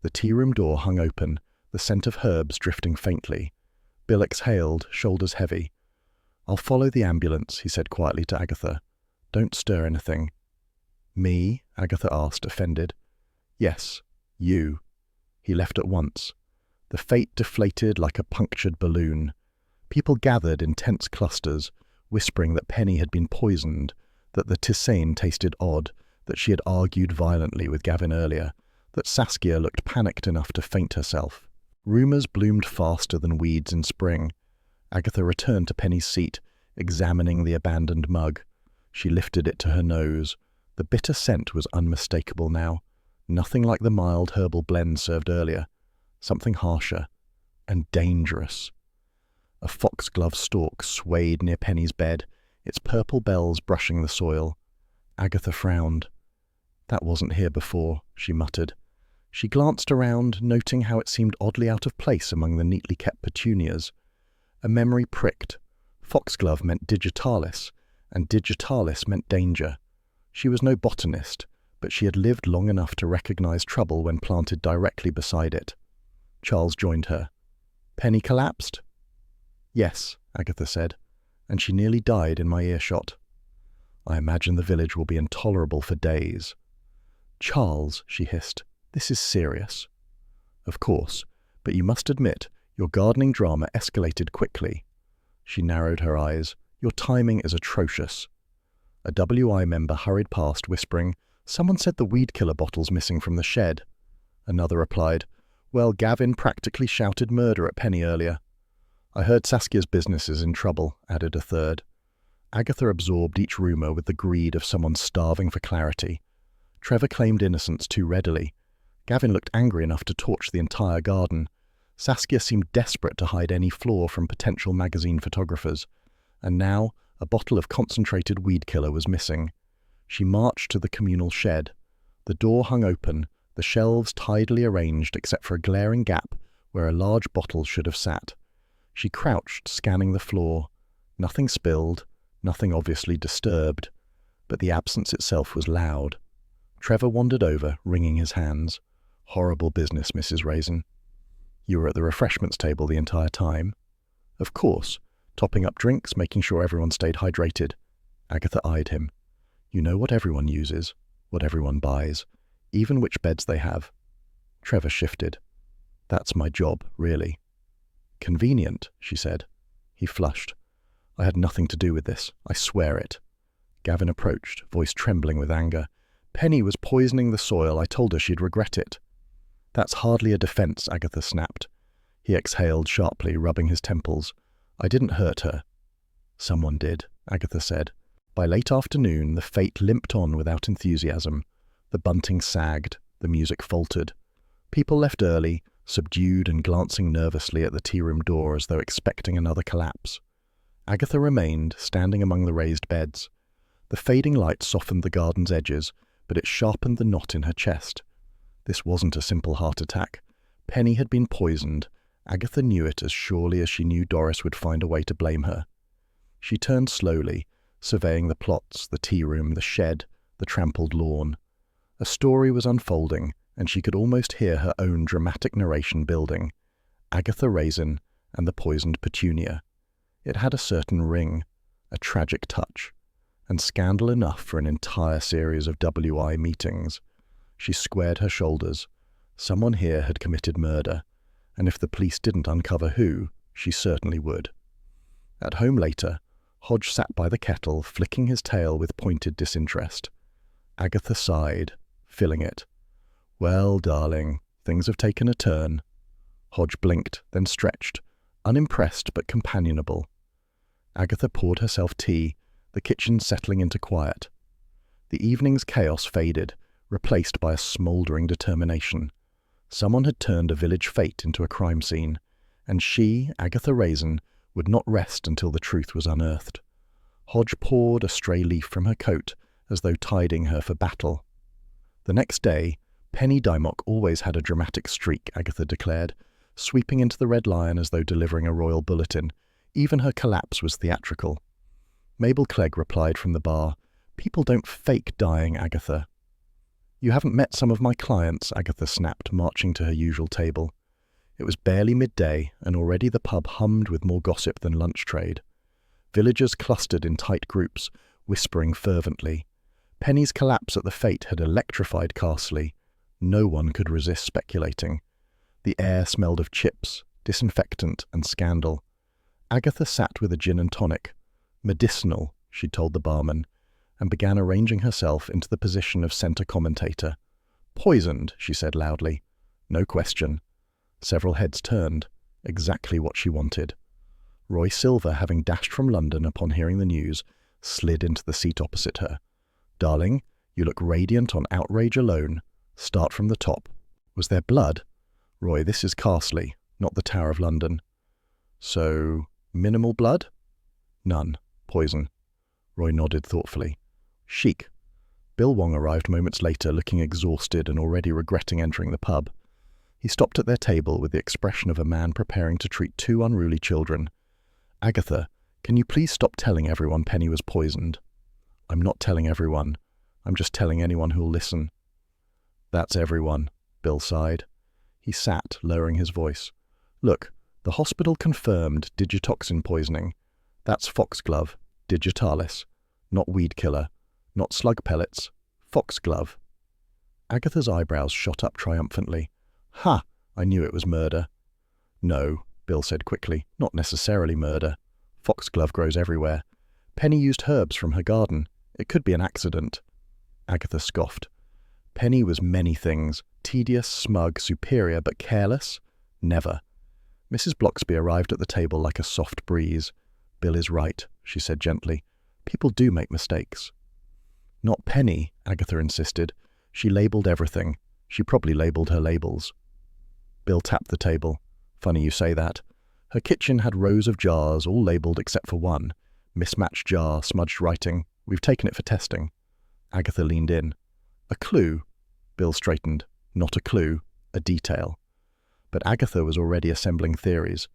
The tea-room door hung open, the scent of herbs drifting faintly. Bill exhaled, shoulders heavy. "I'll follow the ambulance," he said quietly to Agatha. "Don't stir anything." "Me?" Agatha asked, offended. "Yes, you." He left at once. The fate deflated like a punctured balloon. People gathered in tense clusters, whispering that Penny had been poisoned, that the tisane tasted odd, that she had argued violently with Gavin earlier, that Saskia looked panicked enough to faint herself. Rumours bloomed faster than weeds in spring. Agatha returned to Penny's seat, examining the abandoned mug. She lifted it to her nose. The bitter scent was unmistakable now. Nothing like the mild herbal blend served earlier. Something harsher and dangerous. A foxglove stalk swayed near Penny's bed, its purple bells brushing the soil. Agatha frowned. "That wasn't here before," she muttered. She glanced around, noting how it seemed oddly out of place among the neatly kept petunias. A memory pricked. Foxglove meant digitalis, and digitalis meant danger. She was no botanist, but she had lived long enough to recognize trouble when planted directly beside it. Charles joined her. "Penny collapsed?" "Yes," Agatha said, "and she nearly died in my earshot. I imagine the village will be intolerable for days." "Charles," she hissed, "this is serious." "Of course, but you must admit, your gardening drama escalated quickly." She narrowed her eyes. "Your timing is atrocious." A WI member hurried past, whispering, "Someone said the weed killer bottle's missing from the shed." Another replied, "Well, Gavin practically shouted murder at Penny earlier." "I heard Saskia's business is in trouble," added a third. Agatha absorbed each rumour with the greed of someone starving for clarity. Trevor claimed innocence too readily. Gavin looked angry enough to torch the entire garden. Saskia seemed desperate to hide any flaw from potential magazine photographers. And now, a bottle of concentrated weed killer was missing. She marched to the communal shed. The door hung open, the shelves tidily arranged except for a glaring gap where a large bottle should have sat. She crouched, scanning the floor. Nothing spilled, nothing obviously disturbed, but the absence itself was loud. Trevor wandered over, wringing his hands. "Horrible business, Mrs. Raisin." "You were at the refreshments table the entire time?" "Of course, topping up drinks, making sure everyone stayed hydrated." Agatha eyed him. "You know what everyone uses, what everyone buys, even which beds they have." Trevor shifted. "That's my job, really." "Convenient," she said. He flushed. "I had nothing to do with this. I swear it." Gavin approached, voice trembling with anger. "Penny was poisoning the soil. I told her she'd regret it." "That's hardly a defense," Agatha snapped. He exhaled sharply, rubbing his temples. "I didn't hurt her." "Someone did," Agatha said. By late afternoon, the fate limped on without enthusiasm. The bunting sagged, the music faltered. People left early, subdued and glancing nervously at the tea-room door as though expecting another collapse. Agatha remained, standing among the raised beds. The fading light softened the garden's edges, but it sharpened the knot in her chest. This wasn't a simple heart attack. Penny had been poisoned. Agatha knew it as surely as she knew Doris would find a way to blame her. She turned slowly, surveying the plots, the tea-room, the shed, the trampled lawn. A story was unfolding, and she could almost hear her own dramatic narration building. Agatha Raisin and the poisoned Petunia. It had a certain ring, a tragic touch, and scandal enough for an entire series of WI meetings. She squared her shoulders. Someone here had committed murder, and if the police didn't uncover who, she certainly would. At home later, Hodge sat by the kettle, flicking his tail with pointed disinterest. Agatha sighed, filling it. "Well, darling, things have taken a turn." Hodge blinked, then stretched, unimpressed but companionable. Agatha poured herself tea, the kitchen settling into quiet. The evening's chaos faded, replaced by a smouldering determination. Someone had turned a village fete into a crime scene, and she, Agatha Raisin, would not rest until the truth was unearthed. Hodge poured a stray leaf from her coat, as though tidying her for battle. The next day, Penny Dymock always had a dramatic streak, Agatha declared, sweeping into the Red Lion as though delivering a royal bulletin. Even her collapse was theatrical. Mabel Clegg replied from the bar, "People don't fake dying, Agatha." "You haven't met some of my clients," Agatha snapped, marching to her usual table. It was barely midday, and already the pub hummed with more gossip than lunch trade. Villagers clustered in tight groups, whispering fervently. Penny's collapse at the fete had electrified Carsley. No one could resist speculating. The air smelled of chips, disinfectant, and scandal. Agatha sat with a gin and tonic. "Medicinal," she told the barman, and began arranging herself into the position of centre commentator. "Poisoned," she said loudly. "No question." Several heads turned. Exactly what she wanted. Roy Silver, having dashed from London upon hearing the news, slid into the seat opposite her. "Darling, you look radiant on outrage alone. Start from the top. Was there blood?" "Roy, this is Carsley, not the Tower of London." "So, minimal blood?" "None. Poison." Roy nodded thoughtfully. "Chic." Bill Wong arrived moments later, looking exhausted and already regretting entering the pub. He stopped at their table with the expression of a man preparing to treat two unruly children. "Agatha, can you please stop telling everyone Penny was poisoned?" "I'm not telling everyone. I'm just telling anyone who'll listen." "That's everyone," Bill sighed. He sat, lowering his voice. "Look, the hospital confirmed digitoxin poisoning. That's foxglove, digitalis. Not weed killer. Not slug pellets. Foxglove." Agatha's eyebrows shot up triumphantly. "Ha! I knew it was murder." "No," Bill said quickly, "not necessarily murder. Foxglove grows everywhere. Penny used herbs from her garden. It could be an accident." Agatha scoffed. Penny was many things. Tedious, smug, superior, but careless? Never. Mrs. Bloxby arrived at the table like a soft breeze. "Bill is right," she said gently. "People do make mistakes." "Not Penny," Agatha insisted. "She labelled everything. She probably labelled her labels." Bill tapped the table. "Funny you say that. Her kitchen had rows of jars, all labelled except for one. Mismatched jar, smudged writing. We've taken it for testing." Agatha leaned in. "A clue?" Bill straightened. "Not a clue. A detail." But Agatha was already assembling theories.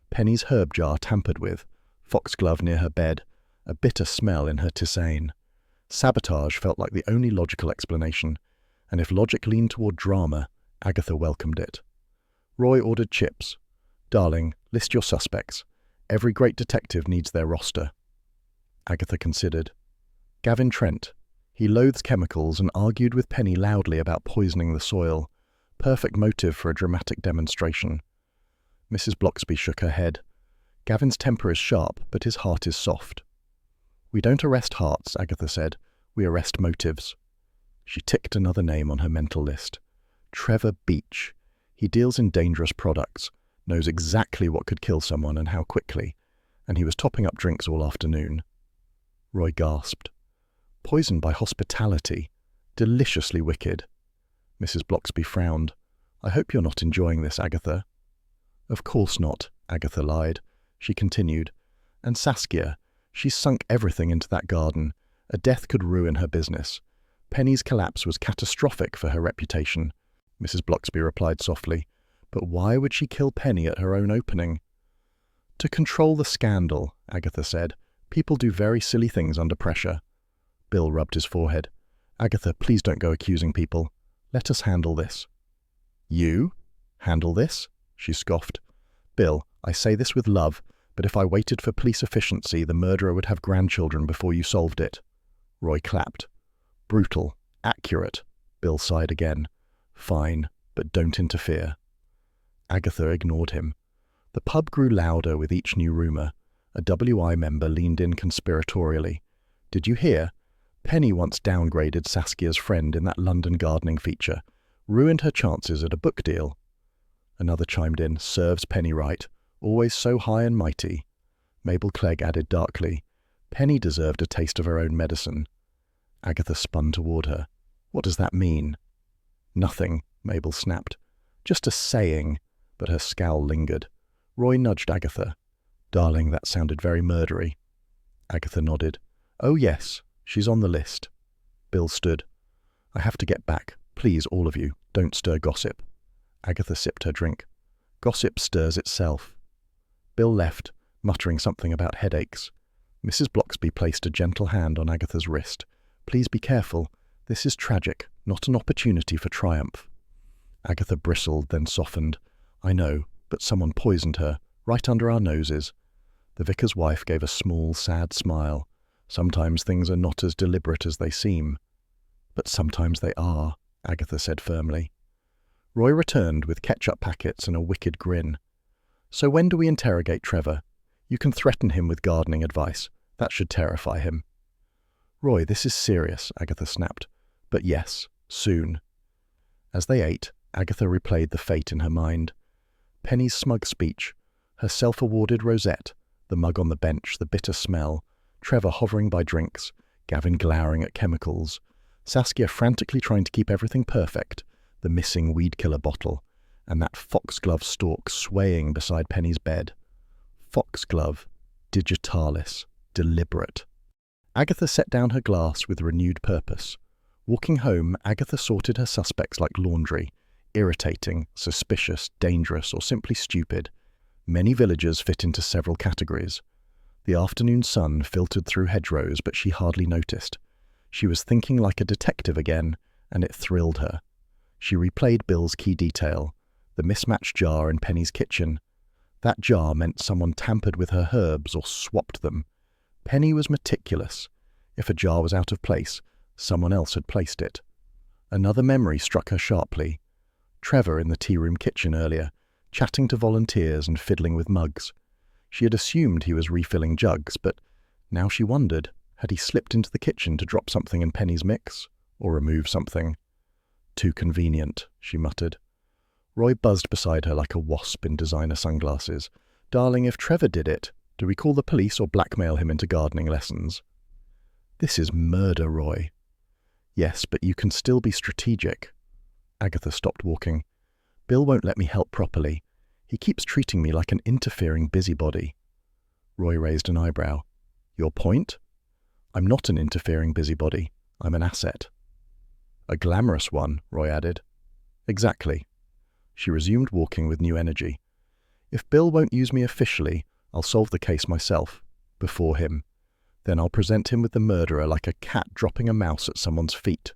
Penny's herb jar tampered with. Foxglove near her bed. A bitter smell in her tisane. Sabotage felt like the only logical explanation, and if logic leaned toward drama, Agatha welcomed it. Roy ordered chips. "Darling, list your suspects. Every great detective needs their roster." Agatha considered. "Gavin Trent. He loathes chemicals and argued with Penny loudly about poisoning the soil. Perfect motive for a dramatic demonstration." Mrs. Bloxby shook her head. "Gavin's temper is sharp, but his heart is soft." "We don't arrest hearts," Agatha said. "We arrest motives." She ticked another name on her mental list. Trevor Beach. He deals in dangerous products, knows exactly what could kill someone and how quickly, and he was topping up drinks all afternoon. Roy gasped. "Poisoned by hospitality. Deliciously wicked." Mrs. Bloxby frowned. "I hope you're not enjoying this, Agatha." "Of course not," Agatha lied. She continued. "And Saskia, she's sunk everything into that garden. A death could ruin her business. Penny's collapse was catastrophic for her reputation." Mrs. Bloxby replied softly. "But why would she kill Penny at her own opening?" "To control the scandal," Agatha said. "People do very silly things under pressure." Bill rubbed his forehead. "Agatha, please don't go accusing people. Let us handle this." "You? Handle this?" she scoffed. "Bill, I say this with love, but if I waited for police efficiency, the murderer would have grandchildren before you solved it." Roy clapped. "Brutal. Accurate." Bill sighed again. "Fine, but don't interfere." Agatha ignored him. The pub grew louder with each new rumour. A WI member leaned in conspiratorially. "Did you hear? Penny once downgraded Saskia's friend in that London gardening feature. Ruined her chances at a book deal." Another chimed in. "Serves Penny right. Always so high and mighty." Mabel Clegg added darkly. "Penny deserved a taste of her own medicine." Agatha spun toward her. "What does that mean?" "Nothing," Mabel snapped. "Just a saying," but her scowl lingered. Roy nudged Agatha. "Darling, that sounded very murdery." Agatha nodded. "Oh yes, she's on the list." Bill stood. "I have to get back. Please, all of you, don't stir gossip." Agatha sipped her drink. "Gossip stirs itself." Bill left, muttering something about headaches. Mrs. Bloxby placed a gentle hand on Agatha's wrist. "Please be careful. This is tragic, not an opportunity for triumph." Agatha bristled, then softened. "I know, but someone poisoned her, right under our noses." The vicar's wife gave a small, sad smile. "Sometimes things are not as deliberate as they seem." "But sometimes they are," Agatha said firmly. Roy returned with ketchup packets and a wicked grin. "So when do we interrogate Trevor? You can threaten him with gardening advice. That should terrify him." "Roy, this is serious," Agatha snapped. "But yes, soon." As they ate, Agatha replayed the fate in her mind. Penny's smug speech, her self-awarded rosette, the mug on the bench, the bitter smell, Trevor hovering by drinks, Gavin glowering at chemicals, Saskia frantically trying to keep everything perfect, the missing weed-killer bottle, and that foxglove stalk swaying beside Penny's bed. Foxglove, digitalis, deliberate. Agatha set down her glass with renewed purpose. Walking home, Agatha sorted her suspects like laundry, irritating, suspicious, dangerous, or simply stupid. Many villagers fit into several categories. The afternoon sun filtered through hedgerows, but she hardly noticed. She was thinking like a detective again, and it thrilled her. She replayed Bill's key detail, the mismatched jar in Penny's kitchen. That jar meant someone tampered with her herbs or swapped them. Penny was meticulous. If a jar was out of place, someone else had placed it. Another memory struck her sharply. Trevor in the tea-room kitchen earlier, chatting to volunteers and fiddling with mugs. She had assumed he was refilling jugs, but now she wondered, had he slipped into the kitchen to drop something in Penny's mix, or remove something? "Too convenient," she muttered. Roy buzzed beside her like a wasp in designer sunglasses. "Darling, if Trevor did it, do we call the police or blackmail him into gardening lessons?" "This is murder, Roy." "Yes, but you can still be strategic." Agatha stopped walking. "Bill won't let me help properly. He keeps treating me like an interfering busybody." Roy raised an eyebrow. "Your point?" "I'm not an interfering busybody. I'm an asset." "A glamorous one," Roy added. "Exactly." She resumed walking with new energy. "If Bill won't use me officially, I'll solve the case myself, before him. Then I'll present him with the murderer like a cat dropping a mouse at someone's feet."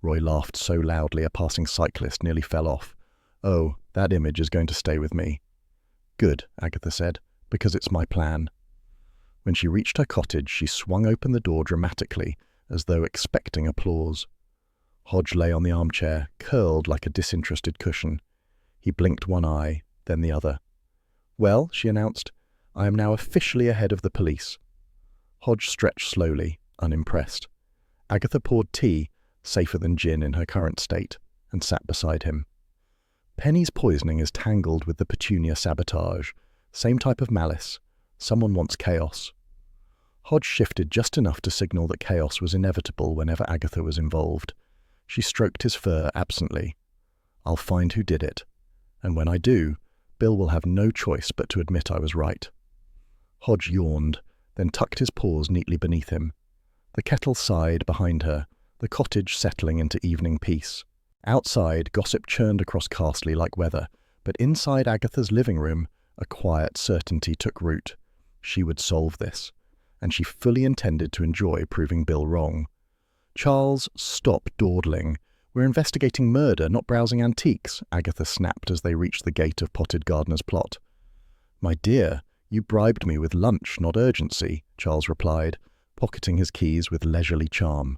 Roy laughed so loudly a passing cyclist nearly fell off. "Oh, that image is going to stay with me." "Good," Agatha said, "because it's my plan." When she reached her cottage, she swung open the door dramatically, as though expecting applause. Hodge lay on the armchair, curled like a disinterested cushion. He blinked one eye, then the other. "Well," she announced, "I am now officially ahead of the police." Hodge stretched slowly, unimpressed. Agatha poured tea, safer than gin in her current state, and sat beside him. "Penny's poisoning is tangled with the Petunia sabotage. Same type of malice. Someone wants chaos." Hodge shifted just enough to signal that chaos was inevitable whenever Agatha was involved. She stroked his fur absently. "I'll find who did it. And when I do, Bill will have no choice but to admit I was right." Hodge yawned, then tucked his paws neatly beneath him. The kettle sighed behind her, the cottage settling into evening peace. Outside, gossip churned across Castley like weather, but inside Agatha's living room, a quiet certainty took root. She would solve this, and she fully intended to enjoy proving Bill wrong. "Charles, stop dawdling. We're investigating murder, not browsing antiques," Agatha snapped as they reached the gate of Potted Gardener's plot. "My dear, you bribed me with lunch, not urgency," Charles replied, pocketing his keys with leisurely charm.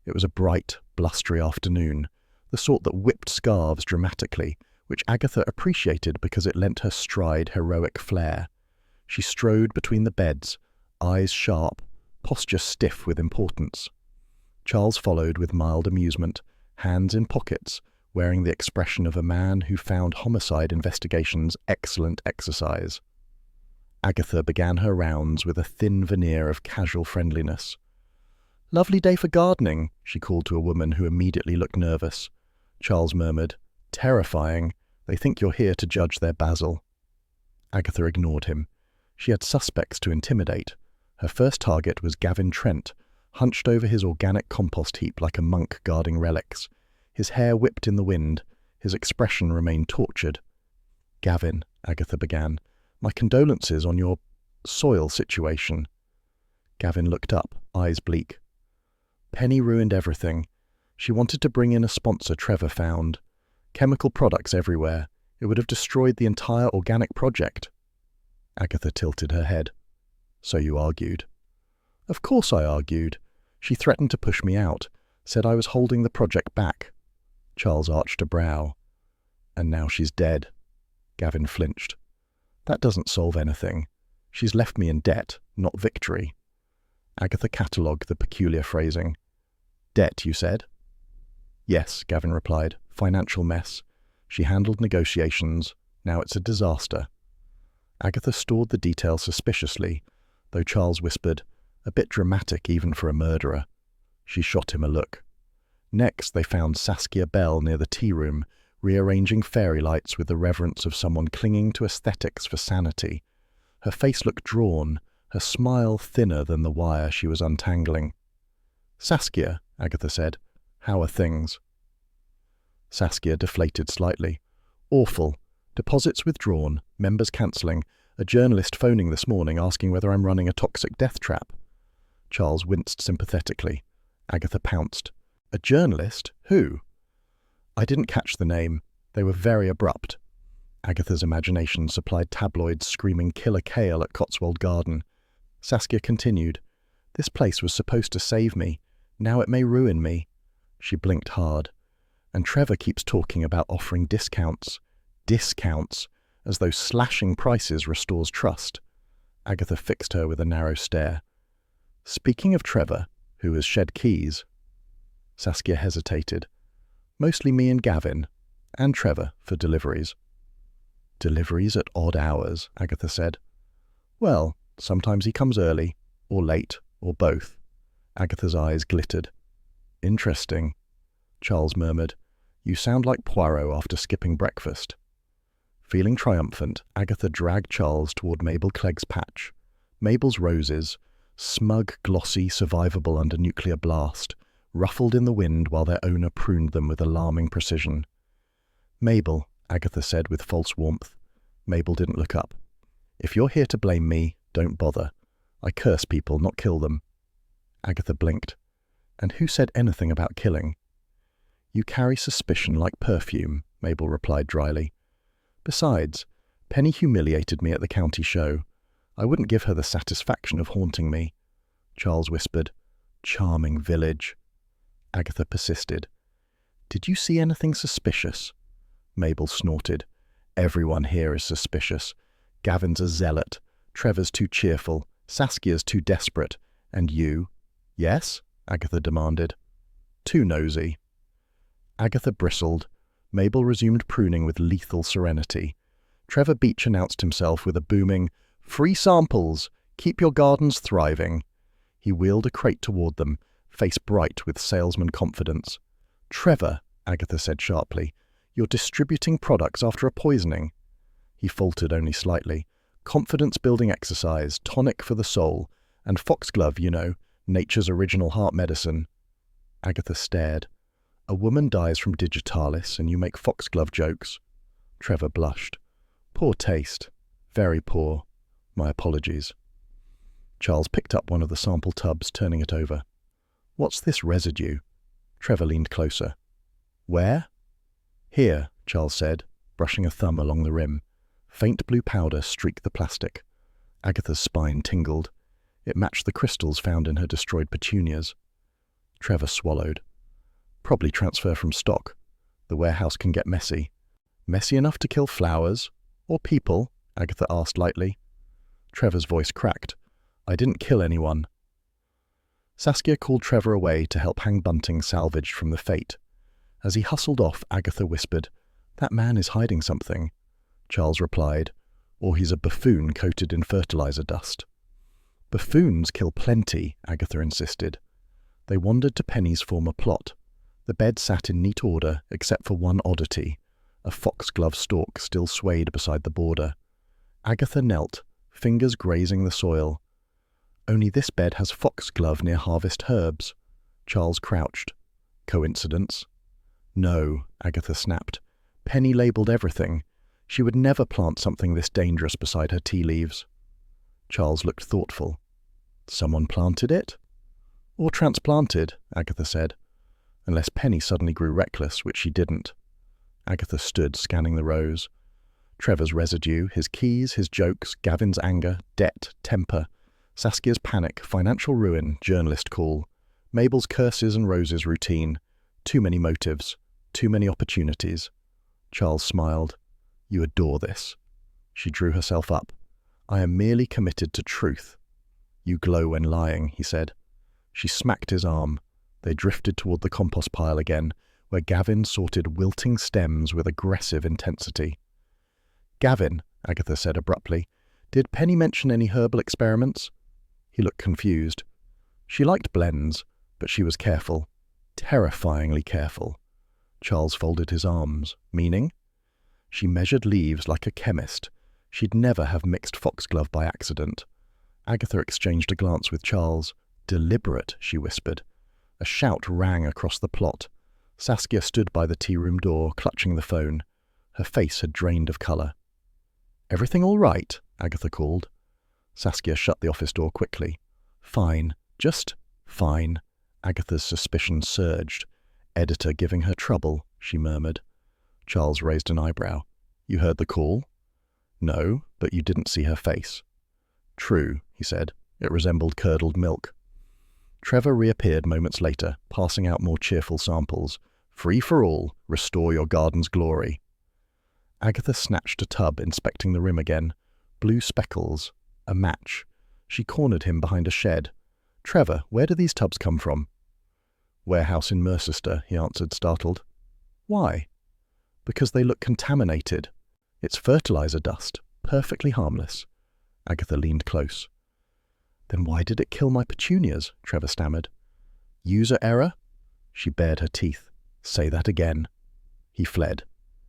It was a bright, blustery afternoon, the sort that whipped scarves dramatically, which Agatha appreciated because it lent her stride heroic flair. She strode between the beds, eyes sharp, posture stiff with importance. Charles followed with mild amusement, hands in pockets, wearing the expression of a man who found homicide investigations excellent exercise. Agatha began her rounds with a thin veneer of casual friendliness. "Lovely day for gardening," she called to a woman who immediately looked nervous. Charles murmured, "Terrifying. They think you're here to judge their basil." Agatha ignored him. She had suspects to intimidate. Her first target was Gavin Trent, hunched over his organic compost heap like a monk guarding relics. His hair whipped in the wind. His expression remained tortured. "Gavin," Agatha began, "my condolences on your soil situation." Gavin looked up, eyes bleak. "Penny ruined everything. She wanted to bring in a sponsor Trevor found. Chemical products everywhere. It would have destroyed the entire organic project." Agatha tilted her head. "So you argued?" "Of course I argued. She threatened to push me out, said I was holding the project back." Charles arched a brow. "And now she's dead." Gavin flinched. "That doesn't solve anything. She's left me in debt, not victory." Agatha catalogued the peculiar phrasing. "Debt, you said?" "Yes," Gavin replied. "Financial mess. She handled negotiations. Now it's a disaster." Agatha stored the details suspiciously, though Charles whispered, "A bit dramatic even for a murderer." She shot him a look. Next, they found Saskia Bell near the tea room, rearranging fairy lights with the reverence of someone clinging to aesthetics for sanity. Her face looked drawn, her smile thinner than the wire she was untangling. "Saskia," Agatha said, "how are things?" Saskia deflated slightly. "Awful. Deposits withdrawn, members cancelling, a journalist phoning this morning asking whether I'm running a toxic death trap." Charles winced sympathetically. Agatha pounced. "A journalist? Who?" "I didn't catch the name. They were very abrupt." Agatha's imagination supplied tabloids screaming "Killer Kale" at Cotswold Garden. Saskia continued, "This place was supposed to save me. Now it may ruin me." She blinked hard. "And Trevor keeps talking about offering discounts. Discounts, as though slashing prices restores trust." Agatha fixed her with a narrow stare. "Speaking of Trevor, who has shed keys." Saskia hesitated. "Mostly me and Gavin, and Trevor for deliveries." "Deliveries at odd hours," Agatha said. "Well, sometimes he comes early, or late, or both." Agatha's eyes glittered. "Interesting." Charles murmured, "You sound like Poirot after skipping breakfast." Feeling triumphant, Agatha dragged Charles toward Mabel Clegg's patch. Mabel's roses, smug, glossy, survivable under nuclear blast, ruffled in the wind while their owner pruned them with alarming precision. "Mabel," Agatha said with false warmth. Mabel didn't look up. "If you're here to blame me, don't bother. I curse people, not kill them." Agatha blinked. "And who said anything about killing?" "You carry suspicion like perfume," Mabel replied dryly. "Besides, Penny humiliated me at the county show. I wouldn't give her the satisfaction of haunting me." Charles whispered, "Charming village." Agatha persisted. "Did you see anything suspicious?" Mabel snorted. "Everyone here is suspicious. Gavin's a zealot. Trevor's too cheerful. Saskia's too desperate. And you?" "Yes?" Agatha demanded. "Too nosy." Agatha bristled. Mabel resumed pruning with lethal serenity. Trevor Beach announced himself with a booming, "Free samples! Keep your gardens thriving!" He wheeled a crate toward them, face bright with salesman confidence. "Trevor," Agatha said sharply, "you're distributing products after a poisoning." He faltered only slightly. "Confidence-building exercise, tonic for the soul, and foxglove, you know, nature's original heart medicine." Agatha stared. "A woman dies from digitalis and you make foxglove jokes." Trevor blushed. "Poor taste. Very poor. My apologies." Charles picked up one of the sample tubs, turning it over. "What's this residue?" Trevor leaned closer. "Where?" "Here," Charles said, brushing a thumb along the rim. Faint blue powder streaked the plastic. Agatha's spine tingled. It matched the crystals found in her destroyed petunias. Trevor swallowed. "Probably transfer from stock. The warehouse can get messy." "Messy enough to kill flowers? Or people?" Agatha asked lightly. Trevor's voice cracked. "I didn't kill anyone." Saskia called Trevor away to help hang bunting salvaged from the Fate. As he hustled off, Agatha whispered, "That man is hiding something." Charles replied, "Or he's a buffoon coated in fertilizer dust." "Buffoons kill plenty," Agatha insisted. They wandered to Penny's former plot. The bed sat in neat order, except for one oddity. A foxglove stalk still swayed beside the border. Agatha knelt, fingers grazing the soil. "Only this bed has foxglove near harvest herbs." Charles crouched. "Coincidence?" "No," Agatha snapped. "Penny labelled everything. She would never plant something this dangerous beside her tea leaves." Charles looked thoughtful. "Someone planted it?" "Or transplanted," Agatha said. "Unless Penny suddenly grew reckless, which she didn't." Agatha stood, scanning the rows. Trevor's residue, his keys, his jokes, Gavin's anger, debt, temper, Saskia's panic, financial ruin, journalist call, Mabel's curses and Rose's routine. Too many motives, too many opportunities. Charles smiled. "You adore this." She drew herself up. "I am merely committed to truth." "You glow when lying," he said. She smacked his arm. They drifted toward the compost pile again, where Gavin sorted wilting stems with aggressive intensity. "Gavin," Agatha said abruptly, "did Penny mention any herbal experiments?" He looked confused. She liked blends, but she was careful. Terrifyingly careful. Charles folded his arms. "Meaning?" She measured leaves like a chemist. She'd never have mixed foxglove by accident. Agatha exchanged a glance with Charles. "Deliberate," she whispered. A shout rang across the plot. Saskia stood by the tea-room door, clutching the phone. Her face had drained of colour. "Everything all right?" Agatha called. Saskia shut the office door quickly. "Fine. Just fine." Agatha's suspicion surged. "Editor giving her trouble," she murmured. Charles raised an eyebrow. "You heard the call?" "No, but you didn't see her face." "True," he said. "It resembled curdled milk." Trevor reappeared moments later, passing out more cheerful samples. "Free for all. Restore your garden's glory." Agatha snatched a tub, inspecting the rim again. Blue speckles. A match. She cornered him behind a shed. "Trevor, where do these tubs come from?" "Warehouse in Mercester," he answered, startled. "Why?" "Because they look contaminated. It's fertilizer dust. Perfectly harmless." Agatha leaned close. "Then why did it kill my petunias?" Trevor stammered. "User error?" She bared her teeth. "Say that again." He fled.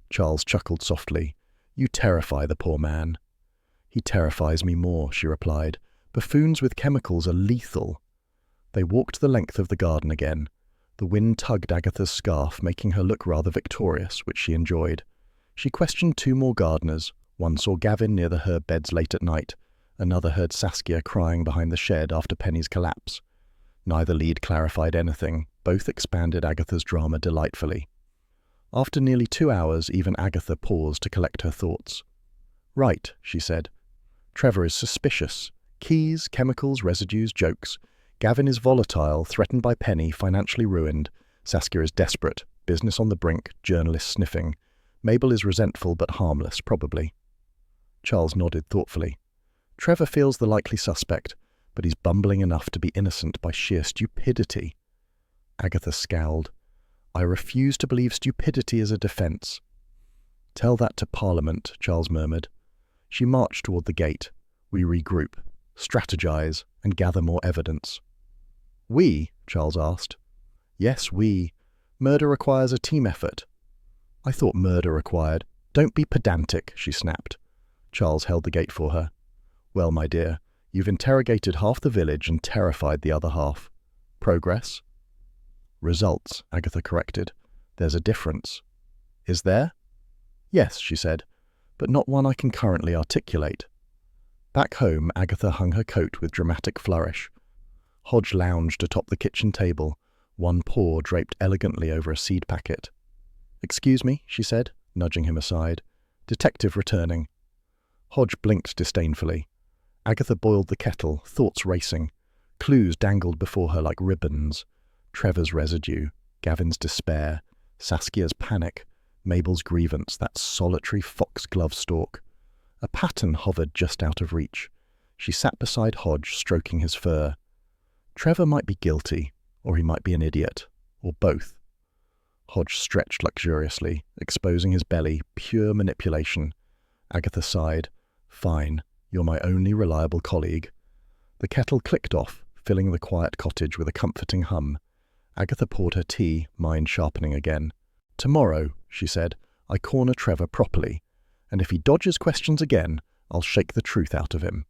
Charles chuckled softly. "You terrify the poor man." "He terrifies me more," she replied. "Buffoons with chemicals are lethal." They walked the length of the garden again. The wind tugged Agatha's scarf, making her look rather victorious, which she enjoyed. She questioned 2 more gardeners. One saw Gavin near the herb beds late at night. Another heard Saskia crying behind the shed after Penny's collapse. Neither lead clarified anything. Both expanded Agatha's drama delightfully. After nearly 2 hours, even Agatha paused to collect her thoughts. "Right," she said. "Trevor is suspicious. Keys, chemicals, residues, jokes. Gavin is volatile, threatened by Penny, financially ruined. Saskia is desperate, business on the brink, journalist sniffing. Mabel is resentful but harmless, probably." Charles nodded thoughtfully. "Trevor feels the likely suspect, but he's bumbling enough to be innocent by sheer stupidity." Agatha scowled. "I refuse to believe stupidity is a defence." "Tell that to Parliament," Charles murmured. She marched toward the gate. "We regroup, strategize, and gather more evidence." "We?" Charles asked. "Yes, we. Murder requires a team effort." "I thought murder required—" "Don't be pedantic," she snapped. Charles held the gate for her. "Well, my dear, you've interrogated half the village and terrified the other half. Progress?" "Results," Agatha corrected. "There's a difference." "Is there?" "Yes," she said, "but not one I can currently articulate." Back home, Agatha hung her coat with dramatic flourish. Hodge lounged atop the kitchen table, one paw draped elegantly over a seed packet. "Excuse me," she said, nudging him aside. "Detective returning." Hodge blinked disdainfully. Agatha boiled the kettle, thoughts racing. Clues dangled before her like ribbons. Trevor's residue, Gavin's despair, Saskia's panic, Mabel's grievance, that solitary foxglove stalk. A pattern hovered just out of reach. She sat beside Hodge, stroking his fur. Trevor might be guilty, or he might be an idiot, or both. Hodge stretched luxuriously, exposing his belly, pure manipulation. Agatha sighed. Fine, you're my only reliable colleague. The kettle clicked off, filling the quiet cottage with a comforting hum. Agatha poured her tea, mind sharpening again. Tomorrow, she said, I corner Trevor properly, and if he dodges questions again, I'll shake the truth out of him.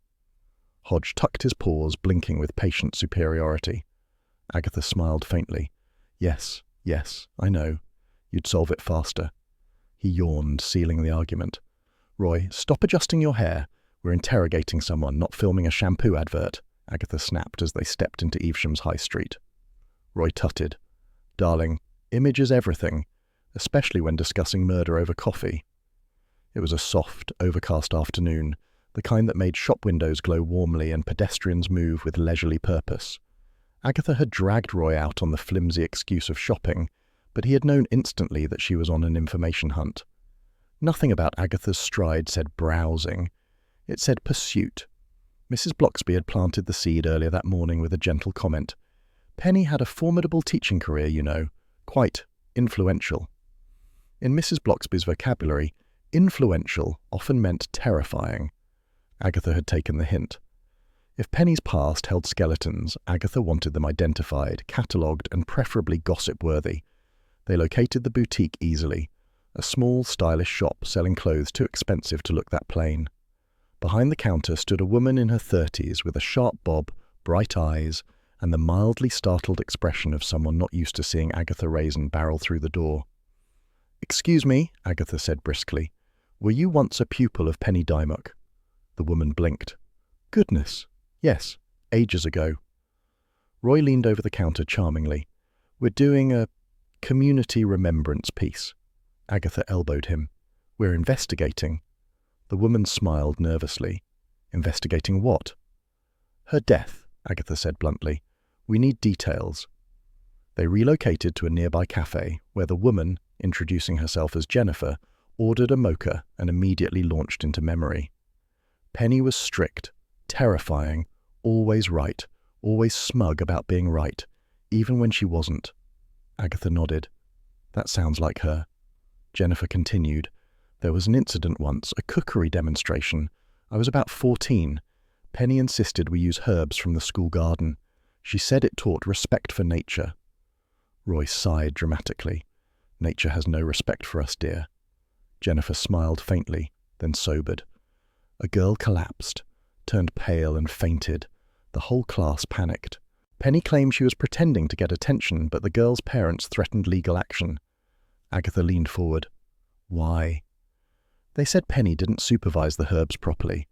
Hodge tucked his paws, blinking with patient superiority. Agatha smiled faintly. Yes, I know. You'd solve it faster. He yawned, sealing the argument. Roy, stop adjusting your hair. We're interrogating someone, not filming a shampoo advert, Agatha snapped as they stepped into Evesham's High Street. Roy tutted. Darling, image is everything, especially when discussing murder over coffee. It was a soft, overcast afternoon, the kind that made shop windows glow warmly and pedestrians move with leisurely purpose. Agatha had dragged Roy out on the flimsy excuse of shopping, but he had known instantly that she was on an information hunt. Nothing about Agatha's stride said browsing. It said pursuit. Mrs. Bloxby had planted the seed earlier that morning with a gentle comment. Penny had a formidable teaching career, you know. Quite influential. In Mrs. Bloxby's vocabulary, influential often meant terrifying. Agatha had taken the hint. If Penny's past held skeletons, Agatha wanted them identified, catalogued, and preferably gossip-worthy. They located the boutique easily, a small, stylish shop selling clothes too expensive to look that plain. Behind the counter stood a woman in her 30s with a sharp bob, bright eyes, and the mildly startled expression of someone not used to seeing Agatha Raisin barrel through the door. "Excuse me," Agatha said briskly. "Were you once a pupil of Penny Dymock?" The woman blinked. "Goodness, yes, ages ago." Roy leaned over the counter charmingly. "We're doing a community remembrance piece." Agatha elbowed him. "We're investigating." The woman smiled nervously. "Investigating what?" "Her death," Agatha said bluntly. "We need details." They relocated to a nearby cafe, where the woman, introducing herself as Jennifer, ordered a mocha and immediately launched into memory. Penny was strict, terrifying, always right, always smug about being right, even when she wasn't. Agatha nodded. "That sounds like her." Jennifer continued. "There was an incident once, a cookery demonstration. I was about 14. Penny insisted we use herbs from the school garden. She said it taught respect for nature." Roy sighed dramatically. "Nature has no respect for us, dear." Jennifer smiled faintly, then sobered. A girl collapsed, turned pale and fainted. The whole class panicked. Penny claimed she was pretending to get attention, but the girl's parents threatened legal action. Agatha leaned forward. "Why?" "They said Penny didn't supervise the herbs properly.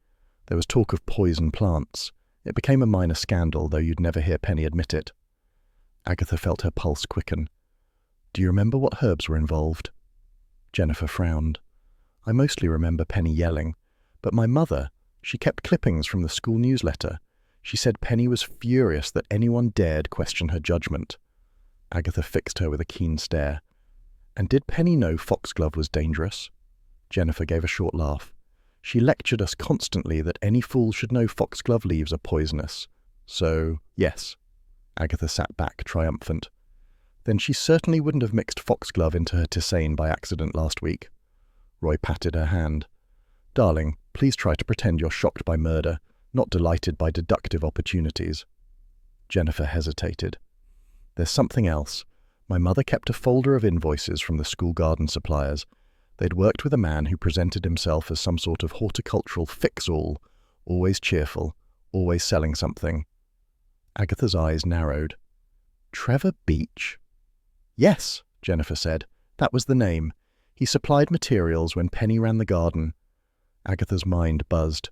There was talk of poison plants. It became a minor scandal, though you'd never hear Penny admit it." Agatha felt her pulse quicken. "Do you remember what herbs were involved?" Jennifer frowned. "I mostly remember Penny yelling, but my mother, she kept clippings from the school newsletter. She said Penny was furious that anyone dared question her judgment." Agatha fixed her with a keen stare. "And did Penny know foxglove was dangerous?" Jennifer gave a short laugh. "She lectured us constantly that any fool should know foxglove leaves are poisonous. So, yes." Agatha sat back, triumphant. "Then she certainly wouldn't have mixed foxglove into her tisane by accident last week." Roy patted her hand. "Darling, please try to pretend you're shocked by murder, not delighted by deductive opportunities." Jennifer hesitated. "There's something else. My mother kept a folder of invoices from the school garden suppliers. They'd worked with a man who presented himself as some sort of horticultural fix-all, always cheerful, always selling something." Agatha's eyes narrowed. "Trevor Beach?" "Yes," Jennifer said. "That was the name. He supplied materials when Penny ran the garden." Agatha's mind buzzed.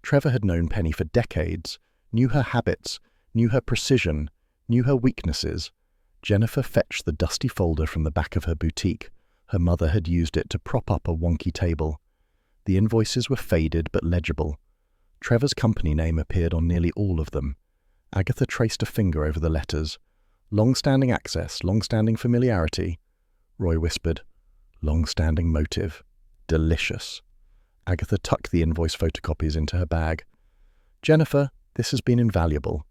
Trevor had known Penny for decades, knew her habits, knew her precision, knew her weaknesses. Jennifer fetched the dusty folder from the back of her boutique. Her mother had used it to prop up a wonky table. The invoices were faded but legible. Trevor's company name appeared on nearly all of them. Agatha traced a finger over the letters. "Long-standing access, long-standing familiarity." Roy whispered. "Long-standing motive. Delicious." Agatha tucked the invoice photocopies into her bag. Jennifer, this has been invaluable.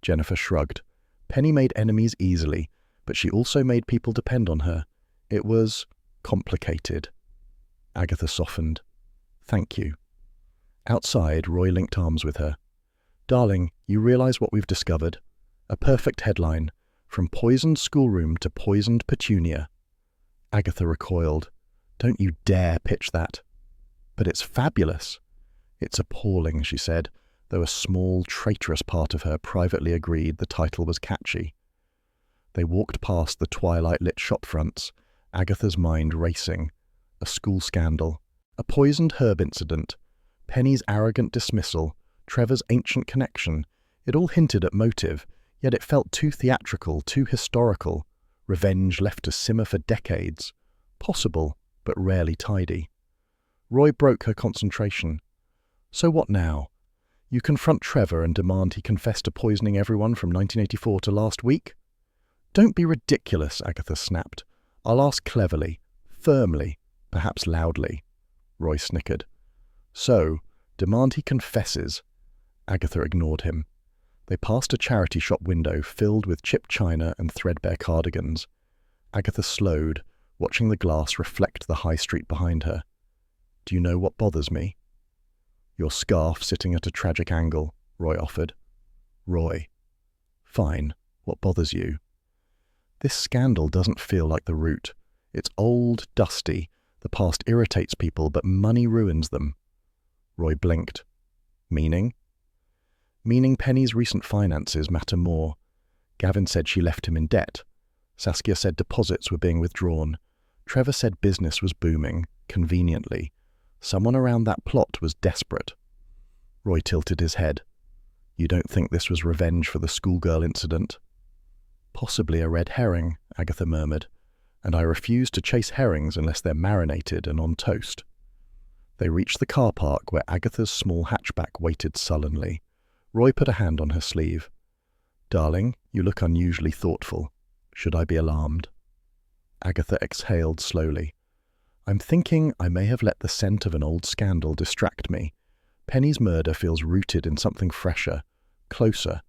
Jennifer shrugged. Penny made enemies easily, but she also made people depend on her. It was complicated. Agatha softened. Thank you. Outside, Roy linked arms with her. Darling, you realize what we've discovered? A perfect headline. From poisoned schoolroom to poisoned Petunia. Agatha recoiled. Don't you dare pitch that. But it's fabulous. It's appalling, she said, though a small, traitorous part of her privately agreed the title was catchy. They walked past the twilight-lit shop fronts, Agatha's mind racing. A school scandal. A poisoned herb incident. Penny's arrogant dismissal. Trevor's ancient connection. It all hinted at motive, yet it felt too theatrical, too historical. Revenge left to simmer for decades. Possible, but rarely tidy. Roy broke her concentration. So what now? You confront Trevor and demand he confess to poisoning everyone from 1984 to last week? Don't be ridiculous, Agatha snapped. I'll ask cleverly, firmly, perhaps loudly. Roy snickered. So, demand he confesses. Agatha ignored him. They passed a charity shop window filled with chipped china and threadbare cardigans. Agatha slowed, watching the glass reflect the high street behind her. Do you know what bothers me? Your scarf sitting at a tragic angle, Roy offered. Roy. Fine. What bothers you? This scandal doesn't feel like the root. It's old, dusty. The past irritates people, but money ruins them. Roy blinked. Meaning? Meaning Penny's recent finances matter more. Gavin said she left him in debt. Saskia said deposits were being withdrawn. Trevor said business was booming, conveniently. Someone around that plot was desperate. Roy tilted his head. You don't think this was revenge for the schoolgirl incident? Possibly a red herring, Agatha murmured, and I refuse to chase herrings unless they're marinated and on toast. They reached the car park where Agatha's small hatchback waited sullenly. Roy put a hand on her sleeve. Darling, you look unusually thoughtful. Should I be alarmed? Agatha exhaled slowly. I'm thinking I may have let the scent of an old scandal distract me. Penny's murder feels rooted in something fresher, closer,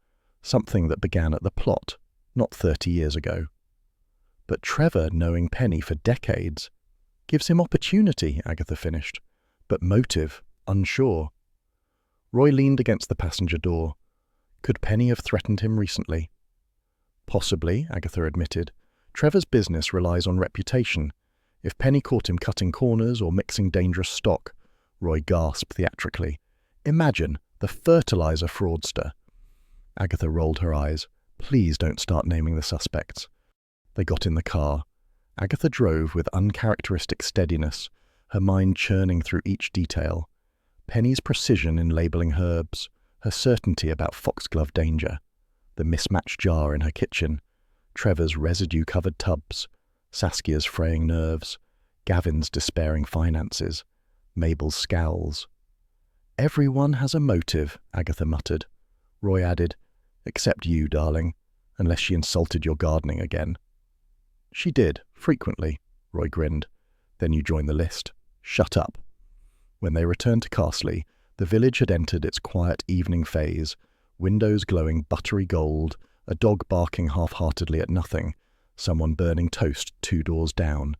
something that began at the plot, not 30 years ago. But Trevor, knowing Penny for decades, gives him opportunity, Agatha finished, but motive, unsure. Roy leaned against the passenger door. Could Penny have threatened him recently? Possibly, Agatha admitted. Trevor's business relies on reputation. If Penny caught him cutting corners or mixing dangerous stock, Roy gasped theatrically. Imagine, the fertilizer fraudster. Agatha rolled her eyes. Please don't start naming the suspects. They got in the car. Agatha drove with uncharacteristic steadiness, her mind churning through each detail. Penny's precision in labelling herbs, her certainty about foxglove danger, the mismatched jar in her kitchen, Trevor's residue-covered tubs, Saskia's fraying nerves, Gavin's despairing finances, Mabel's scowls. Everyone has a motive, Agatha muttered. Roy added, except you, darling, unless she insulted your gardening again. She did, frequently, Roy grinned. Then you join the list. Shut up. When they returned to Carsley, the village had entered its quiet evening phase, windows glowing buttery gold, a dog barking half-heartedly at nothing, someone burning toast 2 doors down.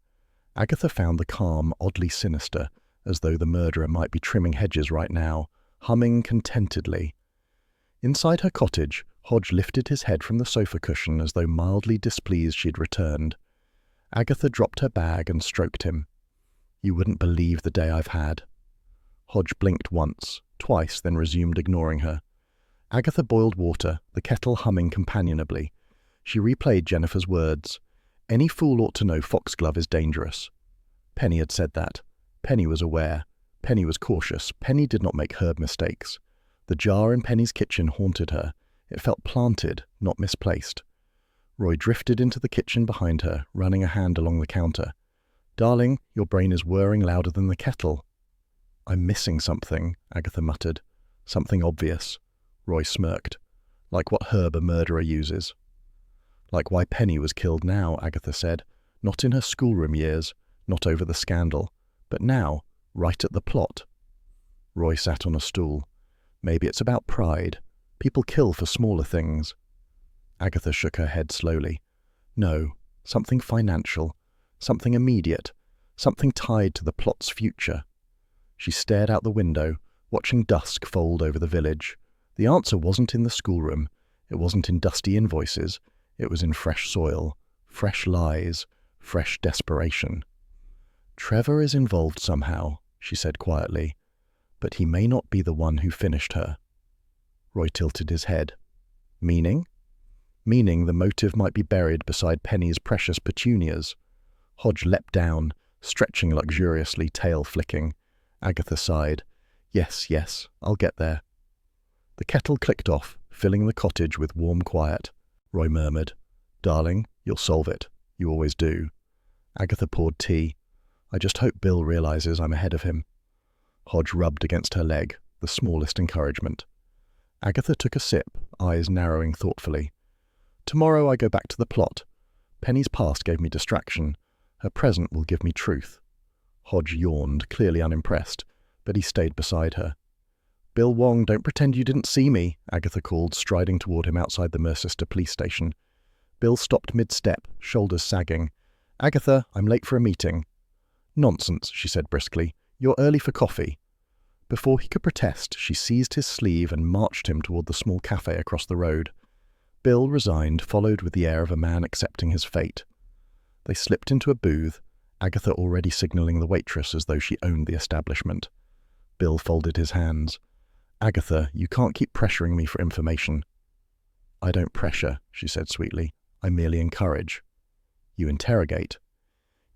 Agatha found the calm oddly sinister, as though the murderer might be trimming hedges right now, humming contentedly. Inside her cottage, Hodge lifted his head from the sofa cushion as though mildly displeased she'd returned. Agatha dropped her bag and stroked him. You wouldn't believe the day I've had. Hodge blinked once, twice, then resumed ignoring her. Agatha boiled water, the kettle humming companionably. She replayed Jennifer's words. Any fool ought to know foxglove is dangerous. Penny had said that. Penny was aware. Penny was cautious. Penny did not make herb mistakes. The jar in Penny's kitchen haunted her. It felt planted, not misplaced. Roy drifted into the kitchen behind her, running a hand along the counter. Darling, your brain is whirring louder than the kettle. I'm missing something, Agatha muttered. Something obvious. Roy smirked. Like what herb a murderer uses. Like why Penny was killed now, Agatha said. Not in her schoolroom years, not over the scandal, but now, right at the plot. Roy sat on a stool. Maybe it's about pride. People kill for smaller things. Agatha shook her head slowly. No, something financial, something immediate, something tied to the plot's future. She stared out the window, watching dusk fold over the village. The answer wasn't in the schoolroom. It wasn't in dusty invoices. It was in fresh soil, fresh lies, fresh desperation. Trevor is involved somehow, she said quietly, but he may not be the one who finished her. Roy tilted his head. Meaning? Meaning the motive might be buried beside Penny's precious petunias. Hodge leapt down, stretching luxuriously, tail flicking. Agatha sighed. Yes, I'll get there. The kettle clicked off, filling the cottage with warm quiet. Roy murmured, Darling, you'll solve it. You always do. Agatha poured tea. I just hope Bill realizes I'm ahead of him. Hodge rubbed against her leg, the smallest encouragement. Agatha took a sip, eyes narrowing thoughtfully. Tomorrow I go back to the plot. Penny's past gave me distraction. Her present will give me truth. Hodge yawned, clearly unimpressed, but he stayed beside her. Bill Wong, don't pretend you didn't see me, Agatha called, striding toward him outside the Mercester police station. Bill stopped mid-step, shoulders sagging. Agatha, I'm late for a meeting. Nonsense, she said briskly. You're early for coffee. Before he could protest, she seized his sleeve and marched him toward the small cafe across the road. Bill, resigned, followed with the air of a man accepting his fate. They slipped into a booth, Agatha already signalling the waitress as though she owned the establishment. Bill folded his hands. Agatha, you can't keep pressuring me for information. I don't pressure, she said sweetly. I merely encourage. You interrogate.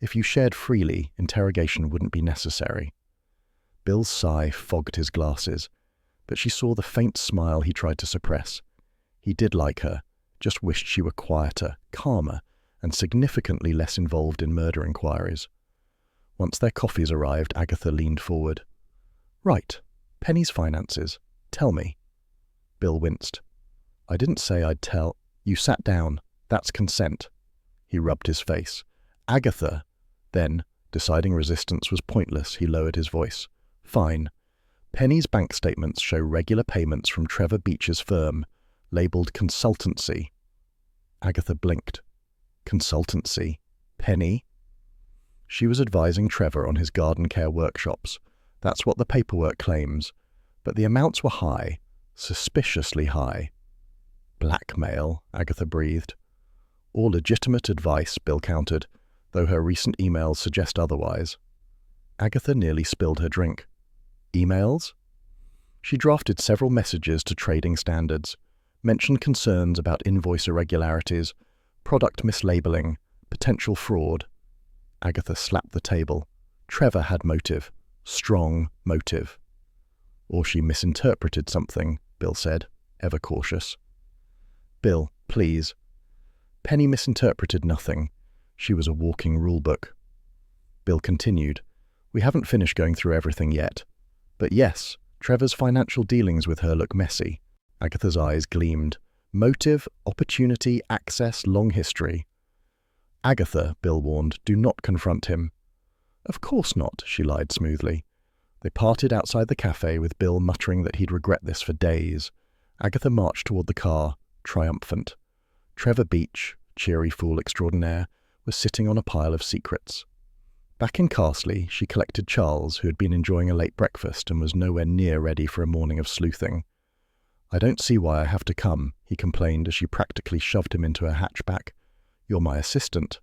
If you shared freely, interrogation wouldn't be necessary. Bill's sigh fogged his glasses, but she saw the faint smile he tried to suppress. He did like her, just wished she were quieter, calmer, and significantly less involved in murder inquiries. Once their coffees arrived, Agatha leaned forward. Right. Penny's finances. Tell me. Bill winced. I didn't say I'd tell. You sat down. That's consent. He rubbed his face. Agatha. Then, deciding resistance was pointless, he lowered his voice. Fine. Penny's bank statements show regular payments from Trevor Beach's firm, labeled consultancy. Agatha blinked. Consultancy? Penny? She was advising Trevor on his garden care workshops. That's what the paperwork claims. But the amounts were high, suspiciously high. Blackmail, Agatha breathed. All legitimate advice, Bill countered, though her recent emails suggest otherwise. Agatha nearly spilled her drink. Emails? She drafted several messages to trading standards, mentioned concerns about invoice irregularities, product mislabeling, potential fraud. Agatha slapped the table. Trevor had motive. Strong motive. Or she misinterpreted something, Bill said, ever cautious. Bill, please. Penny misinterpreted nothing. She was a walking rulebook. Bill continued. We haven't finished going through everything yet. But yes, Trevor's financial dealings with her look messy. Agatha's eyes gleamed. Motive, opportunity, access, long history. Agatha, Bill warned, do not confront him. Of course not, she lied smoothly. They parted outside the cafe with Bill muttering that he'd regret this for days. Agatha marched toward the car, triumphant. Trevor Beach, cheery fool extraordinaire, was sitting on a pile of secrets. Back in Carsley, she collected Charles, who had been enjoying a late breakfast and was nowhere near ready for a morning of sleuthing. I don't see why I have to come, he complained as she practically shoved him into her hatchback. You're my assistant.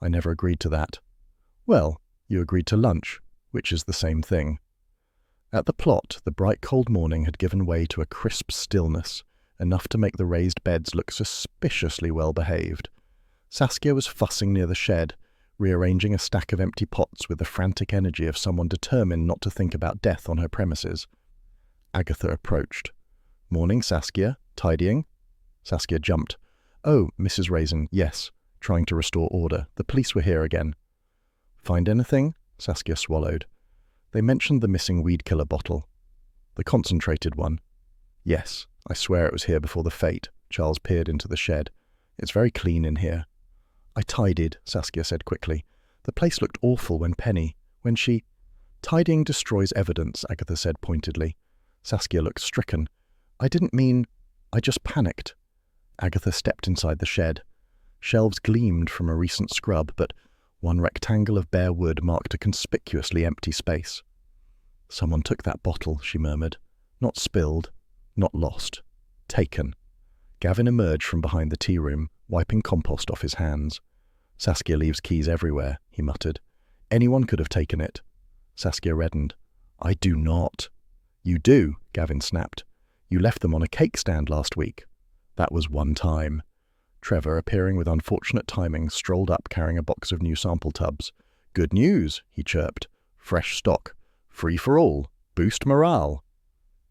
I never agreed to that. Well, you agreed to lunch, which is the same thing. At the plot, the bright cold morning had given way to a crisp stillness, enough to make the raised beds look suspiciously well behaved. Saskia was fussing near the shed, rearranging a stack of empty pots with the frantic energy of someone determined not to think about death on her premises. Agatha approached. Morning, Saskia. Tidying? Saskia jumped. Oh, Mrs. Raisin, yes. Trying to restore order. The police were here again. Find anything? Saskia swallowed. They mentioned the missing weed killer bottle. The concentrated one. Yes, I swear it was here before the fete. Charles peered into the shed. It's very clean in here. I tidied, Saskia said quickly. The place looked awful when she... Tidying destroys evidence, Agatha said pointedly. Saskia looked stricken. I didn't mean... I just panicked. Agatha stepped inside the shed. Shelves gleamed from a recent scrub, but one rectangle of bare wood marked a conspicuously empty space. Someone took that bottle, she murmured. Not spilled, not lost. Taken. Gavin emerged from behind the tea room, wiping compost off his hands. Saskia leaves keys everywhere, he muttered. Anyone could have taken it. Saskia reddened. I do not. You do, Gavin snapped. You left them on a cake stand last week. That was one time. Trevor, appearing with unfortunate timing, strolled up carrying a box of new sample tubs. Good news, he chirped. Fresh stock. Free for all. Boost morale.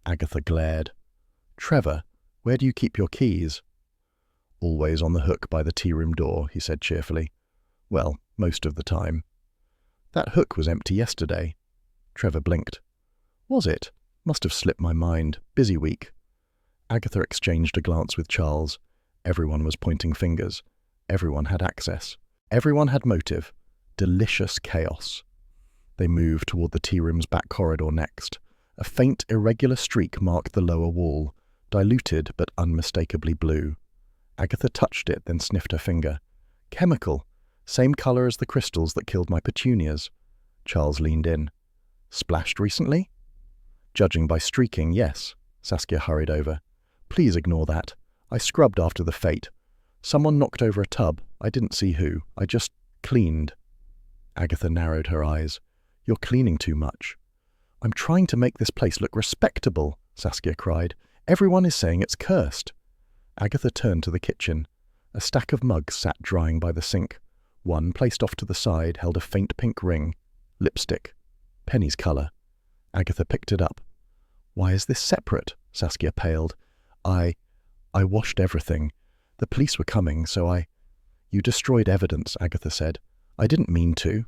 Agatha glared. Trevor, where do you keep your keys? Always on the hook by the tea room door, he said cheerfully. Well, most of the time. That hook was empty yesterday. Trevor blinked. Was it? Must have slipped my mind. Busy week. Agatha exchanged a glance with Charles. Everyone was pointing fingers. Everyone had access. Everyone had motive. Delicious chaos. They moved toward the tea room's back corridor next. A faint, irregular streak marked the lower wall, diluted but unmistakably blue. Agatha touched it, then sniffed her finger. Chemical. Same colour as the crystals that killed my petunias. Charles leaned in. Splashed recently? Judging by streaking, yes. Saskia hurried over. Please ignore that. I scrubbed after the fate. Someone knocked over a tub. I didn't see who. I just cleaned. Agatha narrowed her eyes. You're cleaning too much. I'm trying to make this place look respectable, Saskia cried. Everyone is saying it's cursed. Agatha turned to the kitchen. A stack of mugs sat drying by the sink. One, placed off to the side, held a faint pink ring. Lipstick. Penny's colour. Agatha picked it up. Why is this separate? Saskia paled. I washed everything. The police were coming, so You destroyed evidence, Agatha said. I didn't mean to.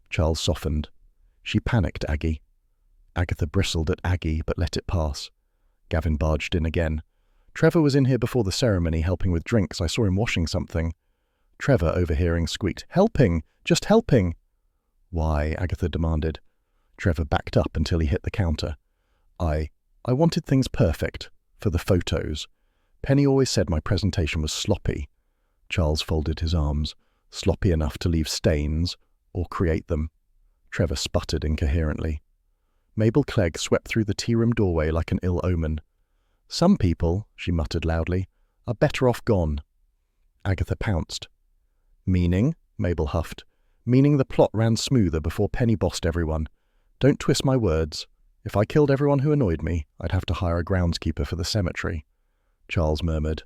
Charles softened. She panicked, Aggie. Agatha bristled at Aggie, but let it pass. Gavin barged in again. Trevor was in here before the ceremony, helping with drinks. I saw him washing something. Trevor, overhearing, squeaked, Helping! Just helping! Why? Agatha demanded. Trevor backed up until he hit the counter. I wanted things perfect. For the photos. Penny always said my presentation was sloppy. Charles folded his arms. Sloppy enough to leave stains, or create them. Trevor sputtered incoherently. Mabel Clegg swept through the tea-room doorway like an ill omen. Some people, she muttered loudly, are better off gone. Agatha pounced. Meaning? Mabel huffed. Meaning the plot ran smoother before Penny bossed everyone. Don't twist my words. If I killed everyone who annoyed me, I'd have to hire a groundskeeper for the cemetery. Charles murmured.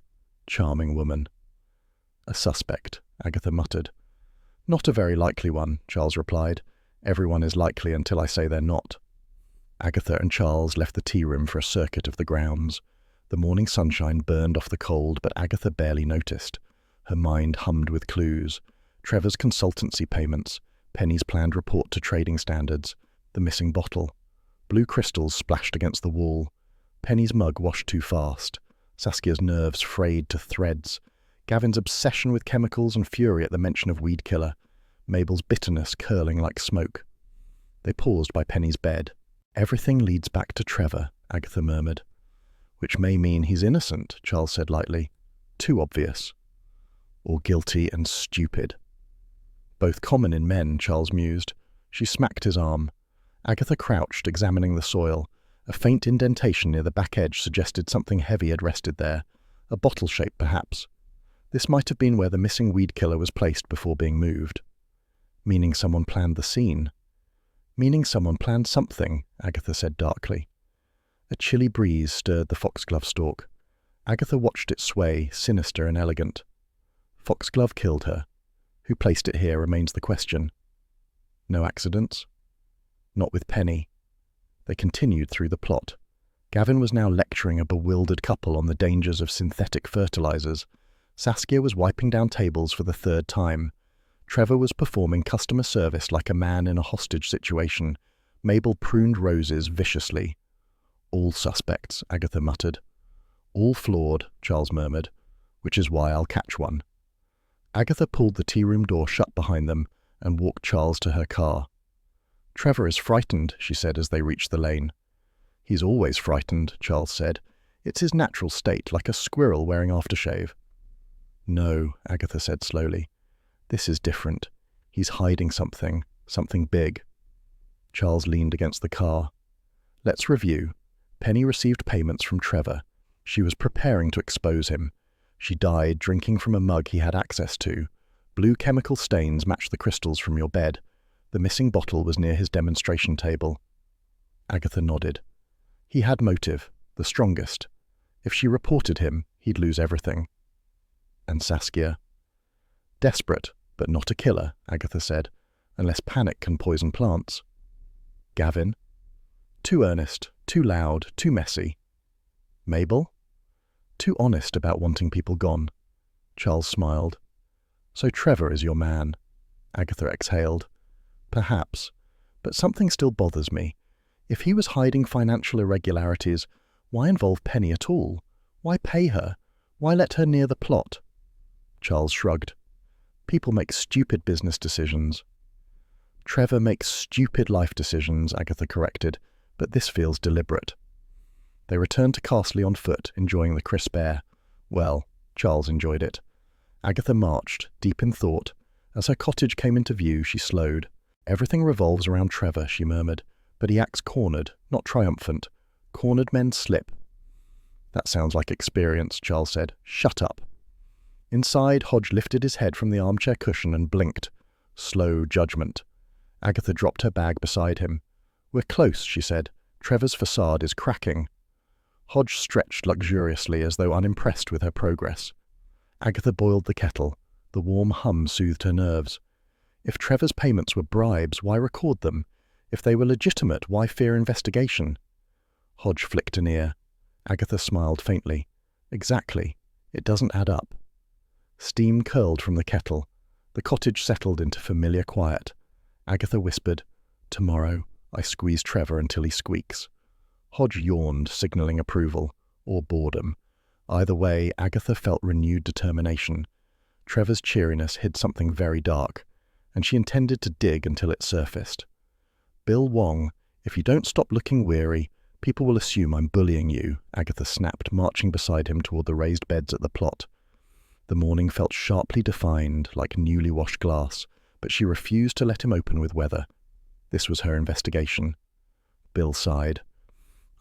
Charming woman. A suspect, Agatha muttered. Not a very likely one, Charles replied. Everyone is likely until I say they're not. Agatha and Charles left the tea room for a circuit of the grounds. The morning sunshine burned off the cold, but Agatha barely noticed. Her mind hummed with clues. Trevor's consultancy payments, Penny's planned report to trading standards, the missing bottle. Blue crystals splashed against the wall. Penny's mug washed too fast. Saskia's nerves frayed to threads. Gavin's obsession with chemicals and fury at the mention of weed killer. Mabel's bitterness curling like smoke. They paused by Penny's bed. Everything leads back to Trevor, Agatha murmured. Which may mean he's innocent, Charles said lightly. Too obvious. Or guilty and stupid. Both common in men, Charles mused. She smacked his arm. Agatha crouched, examining the soil. A faint indentation near the back edge suggested something heavy had rested there. A bottle shape, perhaps. This might have been where the missing weed killer was placed before being moved. Meaning someone planned the scene. Meaning someone planned something, Agatha said darkly. A chilly breeze stirred the foxglove stalk. Agatha watched it sway, sinister and elegant. Foxglove killed her. Who placed it here remains the question. No accidents? Not with Penny. They continued through the plot. Gavin was now lecturing a bewildered couple on the dangers of synthetic fertilizers. Saskia was wiping down tables for the third time. Trevor was performing customer service like a man in a hostage situation. Mabel pruned roses viciously. All suspects, Agatha muttered. All flawed, Charles murmured, which is why I'll catch one. Agatha pulled the tea-room door shut behind them and walked Charles to her car. Trevor is frightened, she said as they reached the lane. He's always frightened, Charles said. It's his natural state, like a squirrel wearing aftershave. No, Agatha said slowly. This is different. He's hiding something big. Charles leaned against the car. Let's review. Penny received payments from Trevor. She was preparing to expose him. She died drinking from a mug he had access to. Blue chemical stains matched the crystals from your bed. The missing bottle was near his demonstration table. Agatha nodded. He had motive, the strongest. If she reported him, he'd lose everything. And Saskia? Desperate, but not a killer, Agatha said, unless panic can poison plants. Gavin? Too earnest, too loud, too messy. Mabel? Too honest about wanting people gone. Charles smiled. So Trevor is your man. Agatha exhaled. Perhaps, but something still bothers me. If he was hiding financial irregularities, why involve Penny at all? Why pay her? Why let her near the plot? Charles shrugged. People make stupid business decisions. Trevor makes stupid life decisions, Agatha corrected, but this feels deliberate. They returned to Castley on foot, enjoying the crisp air. Well, Charles enjoyed it. Agatha marched, deep in thought. As her cottage came into view, she slowed. Everything revolves around Trevor, she murmured, but he acts cornered, not triumphant. Cornered men slip. That sounds like experience, Charles said. Shut up. Inside, Hodge lifted his head from the armchair cushion and blinked. Slow judgment. Agatha dropped her bag beside him. We're close, she said. Trevor's facade is cracking. Hodge stretched luxuriously as though unimpressed with her progress. Agatha boiled the kettle. The warm hum soothed her nerves. If Trevor's payments were bribes, why record them? If they were legitimate, why fear investigation? Hodge flicked an ear. Agatha smiled faintly. Exactly. It doesn't add up. Steam curled from the kettle. The cottage settled into familiar quiet. Agatha whispered, Tomorrow, I squeeze Trevor until he squeaks. Hodge yawned, signalling approval, or boredom. Either way, Agatha felt renewed determination. Trevor's cheeriness hid something very dark, and she intended to dig until it surfaced. Bill Wong, if you don't stop looking weary, people will assume I'm bullying you, Agatha snapped, marching beside him toward the raised beds at the plot. The morning felt sharply defined, like newly washed glass, but she refused to let him open with weather. This was her investigation. Bill sighed.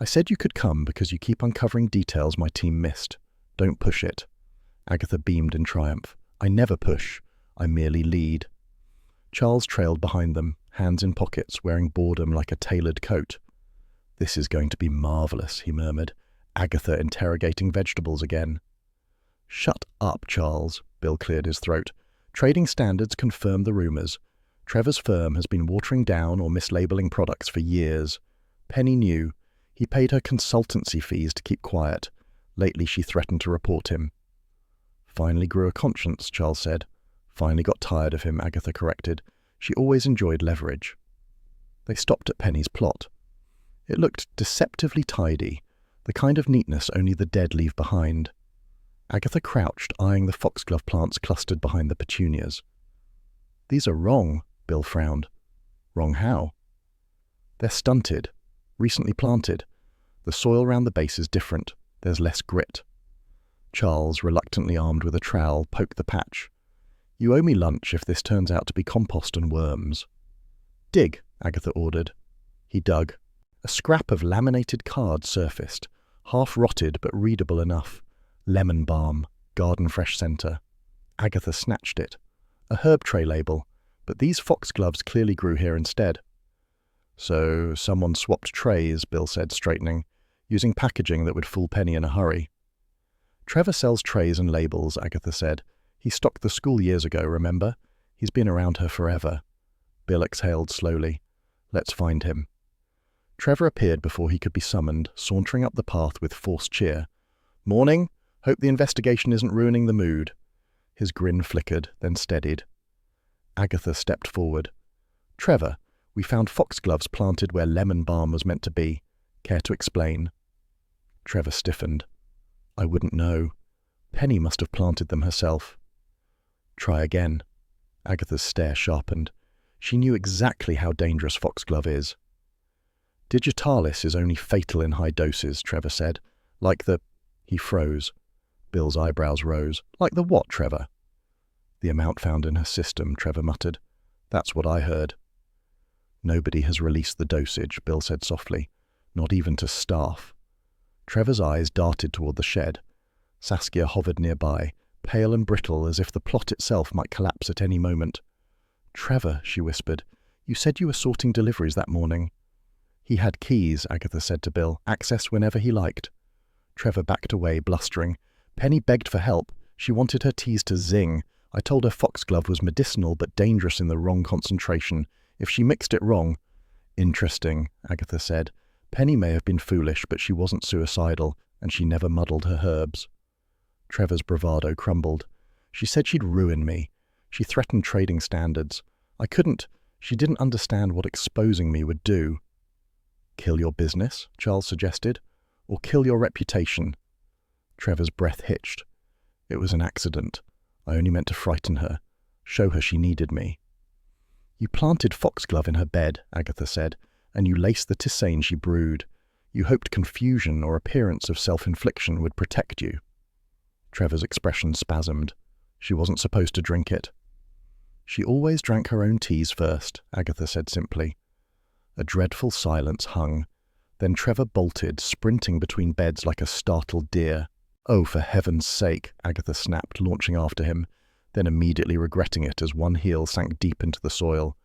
I said you could come because you keep uncovering details my team missed. Don't push it. Agatha beamed in triumph. I never push. I merely lead. Charles trailed behind them, hands in pockets, wearing boredom like a tailored coat. This is going to be marvelous, he murmured. Agatha interrogating vegetables again. Shut up, Charles, Bill cleared his throat. Trading standards confirm the rumors. Trevor's firm has been watering down or mislabeling products for years. Penny knew. He paid her consultancy fees to keep quiet. Lately she threatened to report him. Finally grew a conscience, Charles said. Finally got tired of him, Agatha corrected. She always enjoyed leverage. They stopped at Penny's plot. It looked deceptively tidy, the kind of neatness only the dead leave behind. Agatha crouched, eyeing the foxglove plants clustered behind the petunias. These are wrong, Bill frowned. Wrong how? They're stunted, recently planted. The soil round the base is different. There's less grit. Charles, reluctantly armed with a trowel, poked the patch. You owe me lunch if this turns out to be compost and worms. Dig, Agatha ordered. He dug. A scrap of laminated card surfaced, half rotted but readable enough. Lemon balm, Garden Fresh Centre. Agatha snatched it. A herb tray label, but these foxgloves clearly grew here instead. So someone swapped trays, Bill said, straightening, using packaging that would fool Penny in a hurry. Trevor sells trays and labels, Agatha said. He stocked the school years ago, remember? He's been around her forever. Bill exhaled slowly. Let's find him. Trevor appeared before he could be summoned, sauntering up the path with forced cheer. Morning. Hope the investigation isn't ruining the mood. His grin flickered, then steadied. Agatha stepped forward. Trevor, we found foxgloves planted where lemon balm was meant to be. Care to explain? Trevor stiffened. I wouldn't know. Penny must have planted them herself. Try again. Agatha's stare sharpened. She knew exactly how dangerous foxglove is. Digitalis is only fatal in high doses, Trevor said. Like the... He froze. Bill's eyebrows rose. Like the what, Trevor? The amount found in her system, Trevor muttered. That's what I heard. Nobody has released the dosage, Bill said softly. Not even to staff. Trevor's eyes darted toward the shed. Saskia hovered nearby, pale and brittle as if the plot itself might collapse at any moment. Trevor, she whispered, you said you were sorting deliveries that morning. He had keys, Agatha said to Bill, access whenever he liked. Trevor backed away, blustering. Penny begged for help. She wanted her teas to zing. I told her foxglove was medicinal but dangerous in the wrong concentration. If she mixed it wrong... Interesting, Agatha said. Penny may have been foolish, but she wasn't suicidal, and she never muddled her herbs. Trevor's bravado crumbled. She said she'd ruin me. She threatened trading standards. I couldn't. She didn't understand what exposing me would do. Kill your business, Charles suggested, or kill your reputation. Trevor's breath hitched. It was an accident. I only meant to frighten her, show her she needed me. You planted foxglove in her bed, Agatha said, and you laced the tisane she brewed. You hoped confusion or appearance of self-infliction would protect you. Trevor's expression spasmed. She wasn't supposed to drink it. She always drank her own teas first, Agatha said simply. A dreadful silence hung. Then Trevor bolted, sprinting between beds like a startled deer. Oh, for heaven's sake, Agatha snapped, launching after him, then immediately regretting it as one heel sank deep into the soil.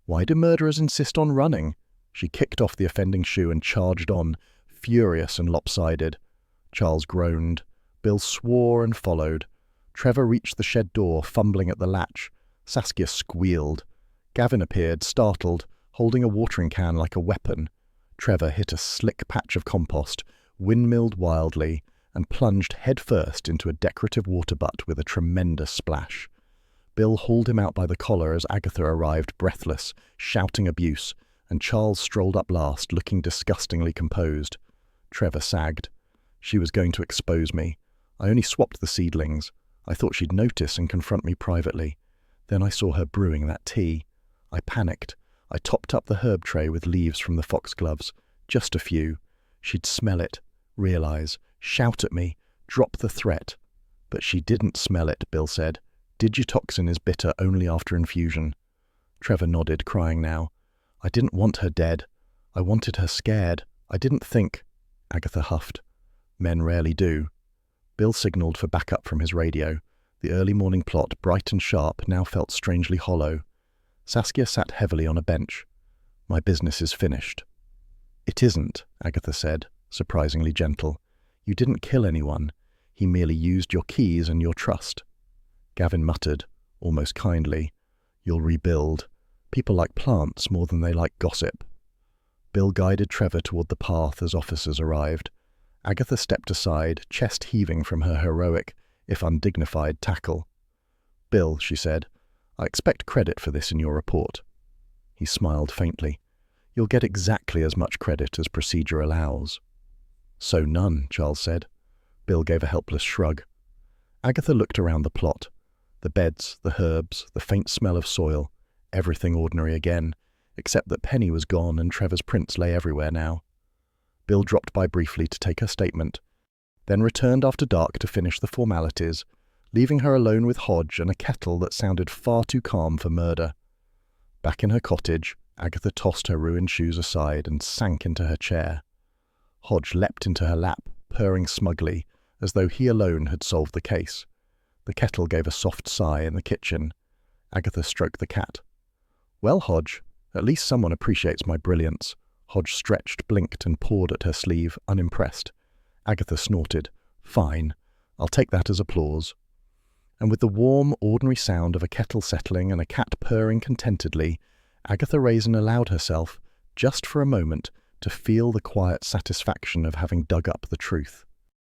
Why do murderers insist on running? She kicked off the offending shoe and charged on, furious and lopsided. Charles groaned. Bill swore and followed. Trevor reached the shed door, fumbling at the latch. Saskia squealed. Gavin appeared, startled, holding a watering can like a weapon. Trevor hit a slick patch of compost, windmilled wildly, and plunged headfirst into a decorative water butt with a tremendous splash. Bill hauled him out by the collar as Agatha arrived breathless, shouting abuse, and Charles strolled up last, looking disgustingly composed. Trevor sagged. She was going to expose me. I only swapped the seedlings. I thought she'd notice and confront me privately. Then I saw her brewing that tea. I panicked. I topped up the herb tray with leaves from the foxgloves. Just a few. She'd smell it, realize, shout at me, drop the threat. But she didn't smell it, Bill said. Digitoxin is bitter only after infusion. Trevor nodded, crying now. I didn't want her dead. I wanted her scared. I didn't think... Agatha huffed. Men rarely do. Bill signaled for backup from his radio. The early morning plot, bright and sharp, now felt strangely hollow. Saskia sat heavily on a bench. My business is finished. It isn't, Agatha said, surprisingly gentle. You didn't kill anyone. He merely used your keys and your trust. Gavin muttered, almost kindly. You'll rebuild. People like plants more than they like gossip. Bill guided Trevor toward the path as officers arrived. Agatha stepped aside, chest heaving from her heroic, if undignified, tackle. Bill, she said, I expect credit for this in your report. He smiled faintly. You'll get exactly as much credit as procedure allows. So none, Charles said. Bill gave a helpless shrug. Agatha looked around the plot. The beds, the herbs, the faint smell of soil, everything ordinary again, except that Penny was gone and Trevor's prints lay everywhere now. Bill dropped by briefly to take her statement, then returned after dark to finish the formalities, leaving her alone with Hodge and a kettle that sounded far too calm for murder. Back in her cottage, Agatha tossed her ruined shoes aside and sank into her chair. Hodge leapt into her lap, purring smugly, as though he alone had solved the case. The kettle gave a soft sigh in the kitchen. Agatha stroked the cat. Well, Hodge, at least someone appreciates my brilliance. Hodge stretched, blinked, and pawed at her sleeve, unimpressed. Agatha snorted. Fine. I'll take that as applause. And with the warm, ordinary sound of a kettle settling and a cat purring contentedly, Agatha Raisin allowed herself, just for a moment, to feel the quiet satisfaction of having dug up the truth.